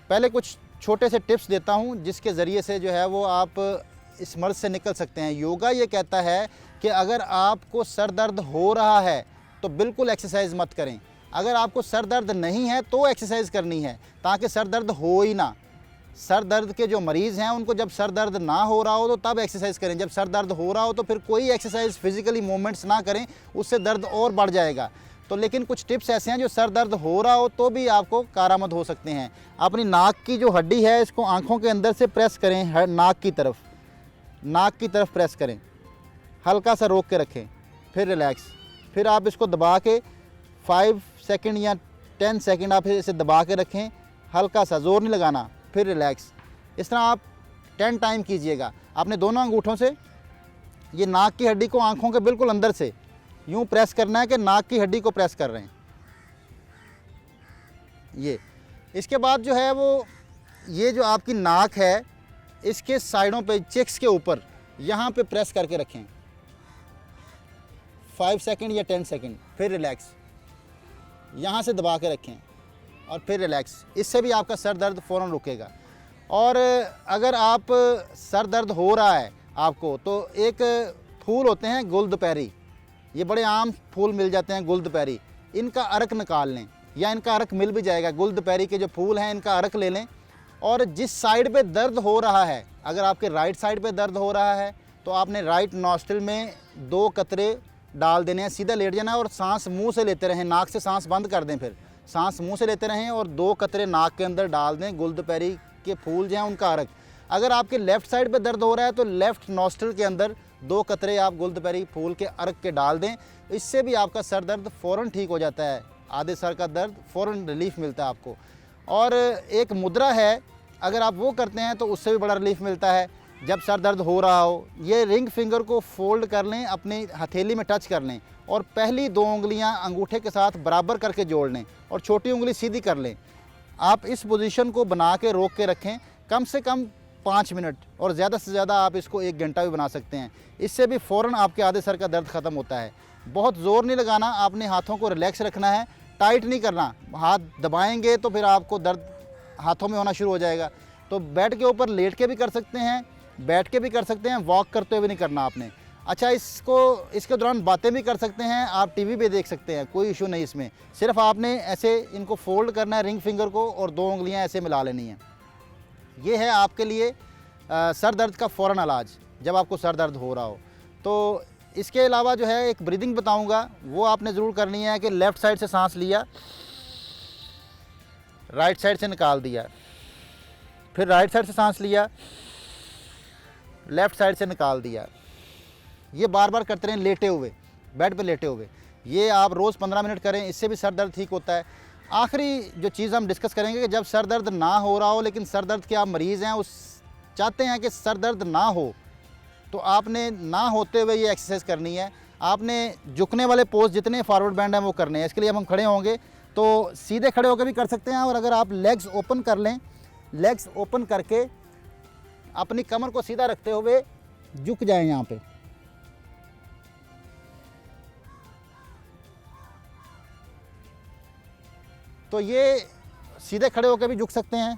पहले कुछ छोटे से टिप्स देता हूँ जिसके ज़रिए से जो है वो आप इस मर्ज़ से निकल सकते हैं। योगा ये कहता है कि अगर आपको सर दर्द हो रहा है तो बिल्कुल एक्सरसाइज मत करें। अगर आपको सर दर्द नहीं है तो एक्सरसाइज करनी है ताकि सर दर्द हो ही ना। सर दर्द के जो मरीज़ हैं उनको जब सर दर्द ना हो रहा हो तो तब एक्सरसाइज करें। जब सर दर्द हो रहा हो तो फिर कोई एक्सरसाइज फिज़िकली मूवमेंट्स ना करें, उससे दर्द और बढ़ जाएगा। तो लेकिन कुछ टिप्स ऐसे हैं जो सर दर्द हो रहा हो तो भी आपको कारामद हो सकते हैं। अपनी नाक की जो हड्डी है इसको आँखों के अंदर से प्रेस करें, नाक की तरफ प्रेस करें, हल्का सा रोक के रखें, फिर रिलैक्स। फिर आप इसको दबा के 5 सेकंड या 10 सेकंड आप इसे दबा के रखें, हल्का सा, ज़ोर नहीं लगाना, फिर रिलैक्स। इस तरह आप 10 टाइम कीजिएगा। आपने दोनों अंगूठों से ये नाक की हड्डी को आँखों के बिल्कुल अंदर से यूँ प्रेस करना है कि नाक की हड्डी को प्रेस कर रहे हैं ये। इसके बाद जो है वो ये जो आपकी नाक है इसके साइडों पे, चेक्स के ऊपर यहाँ पे प्रेस करके रखें 5 सेकंड या 10 सेकंड, फिर रिलैक्स। यहाँ से दबा के रखें और फिर रिलैक्स। इससे भी आपका सर दर्द फ़ौरन रुकेगा। और अगर आप सर दर्द हो रहा है आपको तो एक फूल होते हैं गुलदपहरी, ये बड़े आम फूल मिल जाते हैं गुलदपहरी, इनका अर्क निकाल लें या इनका अर्क मिल भी जाएगा। गुलदपहरी के जो फूल हैं इनका अर्क ले लें और जिस साइड पे दर्द हो रहा है, अगर आपके राइट साइड पे दर्द हो रहा है तो आपने राइट नॉस्ट्रिल में 2 कतरे डाल देने हैं। सीधा लेट जाना और सांस मुंह से लेते रहें, नाक से सांस बंद कर दें, फिर सांस मुंह से लेते रहें और 2 कतरे नाक के अंदर डाल दें। गुलदपहरी के फूल जो हैं उनका अर्क। अगर आपके लेफ़्ट साइड पे दर्द हो रहा है तो लेफ़्ट नॉस्ट्रिल के अंदर 2 कतरे आप गुलदपहरी फूल के अर्क के डाल दें। इससे भी आपका सर दर्द फ़ौरन ठीक हो जाता है। आधे सर का दर्द फ़ौरन रिलीफ़ मिलता है आपको। और एक मुद्रा है, अगर आप वो करते हैं तो उससे भी बड़ा रिलीफ़ मिलता है जब सर दर्द हो रहा हो। ये रिंग फिंगर को फोल्ड कर लें, अपनी हथेली में टच कर लें और पहली 2 उंगलियां अंगूठे के साथ बराबर करके जोड़ लें और छोटी उंगली सीधी कर लें। आप इस पोजीशन को बना के रोक के रखें कम से कम 5 मिनट और ज़्यादा से ज़्यादा आप इसको 1 घंटा भी बना सकते हैं। इससे भी फ़ौरन आपके आधे सर का दर्द ख़त्म होता है। बहुत ज़ोर नहीं लगाना, आपने हाथों को रिलैक्स रखना है, टाइट नहीं करना। हाथ दबाएंगे तो फिर आपको दर्द हाथों में होना शुरू हो जाएगा। तो बेड के ऊपर लेट के भी कर सकते हैं, बैठ के भी कर सकते हैं, वॉक करते हुए नहीं करना आपने। अच्छा, इसके दौरान बातें भी कर सकते हैं, आप टीवी पे देख सकते हैं, कोई इशू नहीं इसमें। सिर्फ आपने ऐसे इनको फोल्ड करना है रिंग फिंगर को और 2 उंगलियां ऐसे मिला लेनी है। ये है आपके लिए सर दर्द का फ़ौरन इलाज जब आपको सर दर्द हो रहा हो। तो इसके अलावा जो है एक ब्रीदिंग बताऊंगा, वो आपने ज़रूर करनी है कि लेफ़्ट साइड से सांस लिया, राइट साइड से निकाल दिया, फिर राइट साइड से सांस लिया, लेफ़्ट साइड से निकाल दिया। ये बार बार करते रहें लेटे हुए, बेड पे लेटे हुए। ये आप रोज़ 15 मिनट करें, इससे भी सर दर्द ठीक होता है। आखिरी जो चीज़ हम डिस्कस करेंगे कि जब सर दर्द ना हो रहा हो लेकिन सर दर्द के आप मरीज़ हैं, चाहते हैं कि सर दर्द ना हो, तो आपने ना होते हुए ये एक्सरसाइज करनी है। आपने झुकने वाले पोज जितने फॉरवर्ड बैंड हैं वो करने हैं। इसके लिए हम खड़े होंगे तो सीधे खड़े होकर भी कर सकते हैं और अगर आप लेग्स ओपन कर लें, लेग्स ओपन करके अपनी कमर को सीधा रखते हुए झुक जाएं यहाँ पे। तो ये सीधे खड़े होकर भी झुक सकते हैं।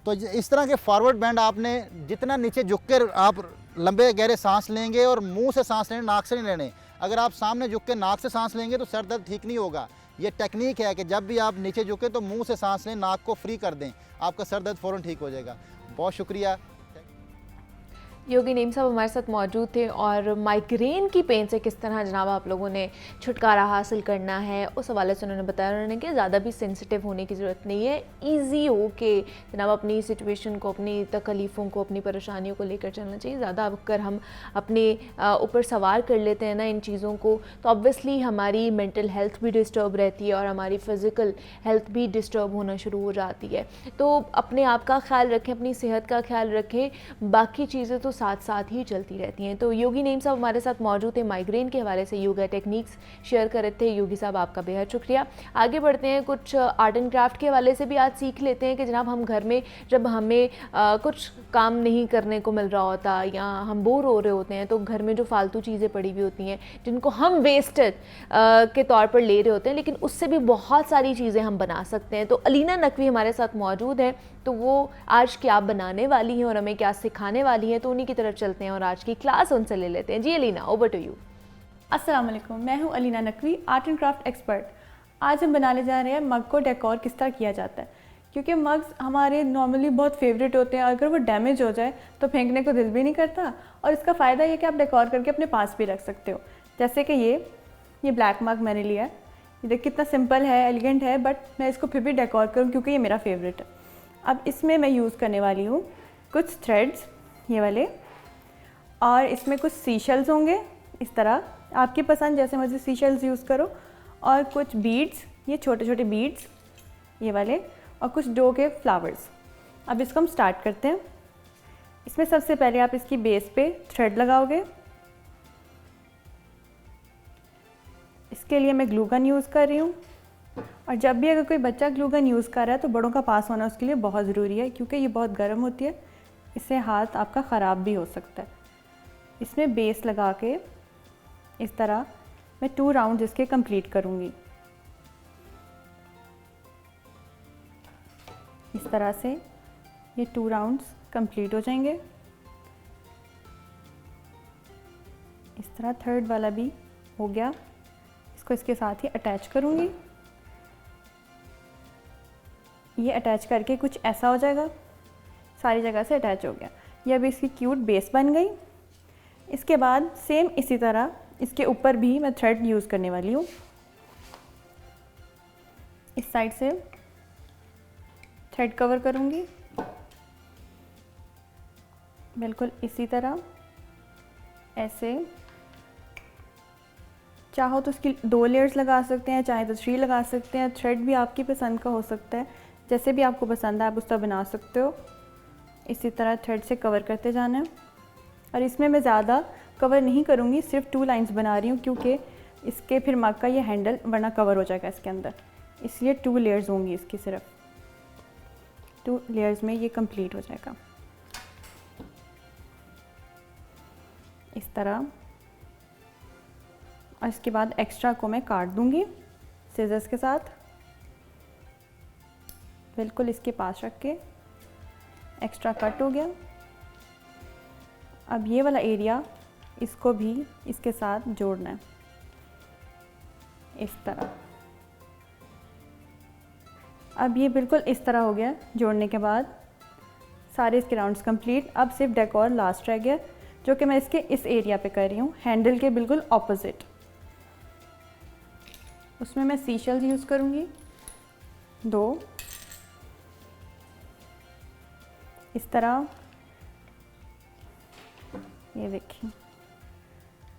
तो इस तरह के फॉरवर्ड बैंड आपने जितना नीचे झुक कर आप लंबे गहरे सांस लेंगे और मुंह से सांस लेने, नाक से नहीं लेने। अगर आप सामने झुक के नाक से सांस लेंगे तो सर दर्द ठीक नहीं होगा। ये टेक्निक है कि जब भी आप नीचे झुके तो मुंह से सांस लें, नाक को फ्री कर दें, आपका सर दर्द फ़ौरन ठीक हो जाएगा। बहुत शुक्रिया। योगी नीम साहब हमारे साथ मौजूद थे और माइग्रेन की पेन से किस तरह जनाब आप लोगों ने छुटकारा हासिल करना है उस हवाले से उन्होंने बताया। उन्होंने कि ज़्यादा भी सेंसिटिव होने की ज़रूरत नहीं है, ईजी हो के जनाब अपनी सिचुएशन को, अपनी तकलीफ़ों को, अपनी परेशानियों को लेकर चलना चाहिए। ज़्यादा अगर हम अपने ऊपर सवार कर लेते हैं ना इन चीज़ों को, तो ऑब्वियसली हमारी मेंटल हेल्थ भी डिस्टर्ब रहती है और हमारी फ़िज़िकल हेल्थ भी डिस्टर्ब होना शुरू हो जाती है। तो अपने आप का ख्याल रखें, अपनी सेहत का ख्याल रखें, बाकी चीज़ें तो साथ साथ ही चलती रहती हैं। तो योगी नीम साहब हमारे साथ मौजूद थे, माइग्रेन के हवाले से योगा टेक्निक्स शेयर कर रहे थे। योगी साहब आपका बेहद शुक्रिया। आगे बढ़ते हैं, कुछ आर्ट एंड क्राफ्ट के हवाले से भी आज सीख लेते हैं कि जनाब हम घर में जब हमें कुछ काम नहीं करने को मिल रहा होता या हम बोर हो रहे होते हैं तो घर में जो फालतू चीज़ें पड़ी हुई होती हैं जिनको हम वेस्टेज के तौर पर ले रहे होते हैं, लेकिन उससे भी बहुत सारी चीज़ें हम बना सकते हैं। तो अलीना नकवी हमारे साथ मौजूद है, तो वो आज क्या बनाने वाली हैं और हमें क्या सिखाने वाली हैं, तो उन्हीं की तरफ चलते हैं और आज की क्लास उनसे ले लेते हैं। जी अलीना, ओवर टू यू। अस्सलाम वालेकुम, मैं हूँ Alina Naqvi, art and craft expert. आज हम बनाने जा रहे हैं मग को डेकोर किस तरह किया जाता है, क्योंकि मग्स हमारे नॉर्मली बहुत फेवरेट होते हैं। अगर वो डैमेज हो जाए तो फेंकने को दिल भी नहीं करता, और इसका फ़ायदा ये कि आप डेकोर करके अपने पास भी रख सकते हो। जैसे कि ये ब्लैक मग मैंने लिया है, ये देख कितना सिंपल है, एलिगेंट है, बट मैं इसको फिर भी डेकोर करूँ क्योंकि ये मेरा फेवरेट है। अब इसमें मैं यूज़ करने वाली हूँ कुछ थ्रेड्स, ये वाले, और इसमें कुछ सीशल्स होंगे इस तरह, आपकी पसंद जैसे मर्जी सीशल्स यूज़ करो, और कुछ बीड्स, ये छोटे छोटे बीड्स ये वाले, और कुछ डो के फ्लावर्स। अब इसको हम स्टार्ट करते हैं। इसमें सबसे पहले आप इसकी बेस पे थ्रेड लगाओगे। इसके लिए मैं ग्लू गन यूज़ कर रही हूँ, और जब भी अगर कोई बच्चा ग्लू गन यूज़ कर रहा है तो बड़ों का पास होना उसके लिए बहुत ज़रूरी है, क्योंकि ये बहुत गर्म होती है, इससे हाथ आपका ख़राब भी हो सकता है। इसमें बेस लगा के इस तरह मैं 2 राउंड इसके कंप्लीट करूँगी। इस तरह से ये 2 राउंड्स कंप्लीट हो जाएंगे। इस तरह थर्ड वाला भी हो गया, इसको इसके साथ ही अटैच करूँगी। ये अटैच करके कुछ ऐसा हो जाएगा, सारी जगह से अटैच हो गया। ये अभी इसकी क्यूट बेस बन गई। इसके बाद सेम इसी तरह इसके ऊपर भी मैं थ्रेड यूज़ करने वाली हूँ। इस साइड से थ्रेड कवर करूँगी, बिल्कुल इसी तरह, ऐसे। चाहो तो इसकी 2 लेयर्स लगा सकते हैं, चाहे तो 3 लगा सकते हैं। थ्रेड भी आपकी पसंद का हो सकता है, जैसे भी आपको पसंद है आप उस तरह बना सकते हो। इसी तरह थ्रेड से कवर करते जाना है, और इसमें मैं ज़्यादा कवर नहीं करूँगी, सिर्फ 2 लाइंस बना रही हूँ, क्योंकि इसके फिर मग का ये हैंडल वरना कवर हो जाएगा इसके अंदर, इसलिए 2 लेयर्स होंगी इसकी, सिर्फ 2 लेयर्स में ये कंप्लीट हो जाएगा इस तरह। और इसके बाद एक्स्ट्रा को मैं काट दूँगी सीजर्स के साथ, बिल्कुल इसके पास रख के। एक्स्ट्रा कट हो गया। अब ये वाला एरिया इसको भी इसके साथ जोड़ना है इस तरह। अब ये बिल्कुल इस तरह हो गया। जोड़ने के बाद सारे इसके राउंड्स कंप्लीट। अब सिर्फ डेकोर लास्ट रह गया, जो कि मैं इसके इस एरिया पे कर रही हूँ, हैंडल के बिल्कुल ऑपोजिट। उसमें मैं सीशल्स यूज़ करूँगी 2 इस तरह। ये देखिए,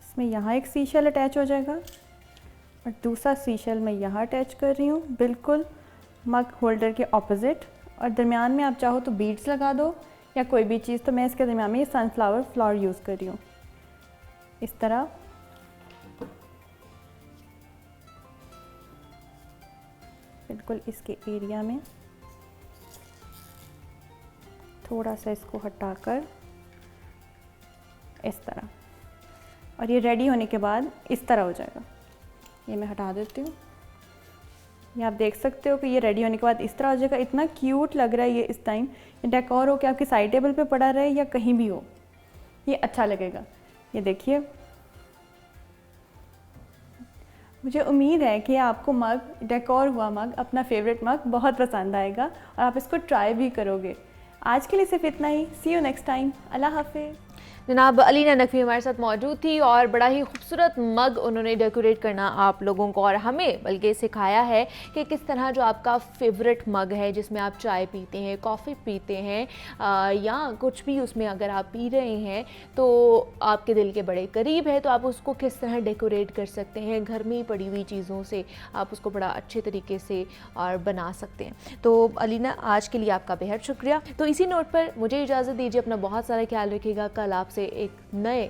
इसमें यहाँ एक सीशल अटैच हो जाएगा और दूसरा सीशल मैं यहाँ अटैच कर रही हूँ, बिल्कुल मग होल्डर के ऑपोजिट। और दरमियान में आप चाहो तो बीड्स लगा दो या कोई भी चीज़, तो मैं इसके दरमियान में ये सनफ्लावर फ्लावर यूज़ कर रही हूँ इस तरह। बिल्कुल इसके एरिया में थोड़ा सा इसको हटाकर इस तरह, और ये रेडी होने के बाद इस तरह हो जाएगा। ये मैं हटा देती हूँ। ये आप देख सकते हो कि ये रेडी होने के बाद इस तरह हो जाएगा। इतना क्यूट लग रहा है ये इस टाइम। ये डेकोर हो कि आपकी साइड टेबल पे पड़ा रहे या कहीं भी हो, ये अच्छा लगेगा। ये देखिए, मुझे उम्मीद है कि आपको मग, डेकोर हुआ मग, अपना फेवरेट मग बहुत पसंद आएगा और आप इसको ट्राई भी करोगे। आज के लिए सिर्फ इतना ही। सी यू नेक्स्ट टाइम। अल्लाह हाफिज़। जनाब अलीना नकवी हमारे साथ मौजूद थी और बड़ा ही खूबसूरत मग उन्होंने डेकोरेट करना आप लोगों को और हमें बल्कि सिखाया है कि किस तरह जो आपका फेवरेट मग है जिसमें आप चाय पीते हैं, कॉफ़ी पीते हैं या कुछ भी उसमें अगर आप पी रहे हैं तो आपके दिल के बड़े करीब है, तो आप उसको किस तरह डेकोरेट कर सकते हैं। घर में पड़ी हुई चीज़ों से आप उसको बड़ा अच्छे तरीके से और बना सकते हैं। तो अलीना, आज के लिए आपका बेहद शुक्रिया। तो इसी नोट पर मुझे इजाज़त दीजिए, अपना बहुत सारा ख्याल रखिएगा। कल आपसे एक नए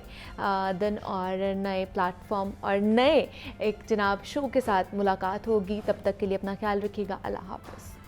दिन और नए प्लेटफॉर्म और नए एक जनाब शो के साथ मुलाकात होगी। तब तक के लिए अपना ख्याल रखिएगा। अल्लाह हाफ़िज़।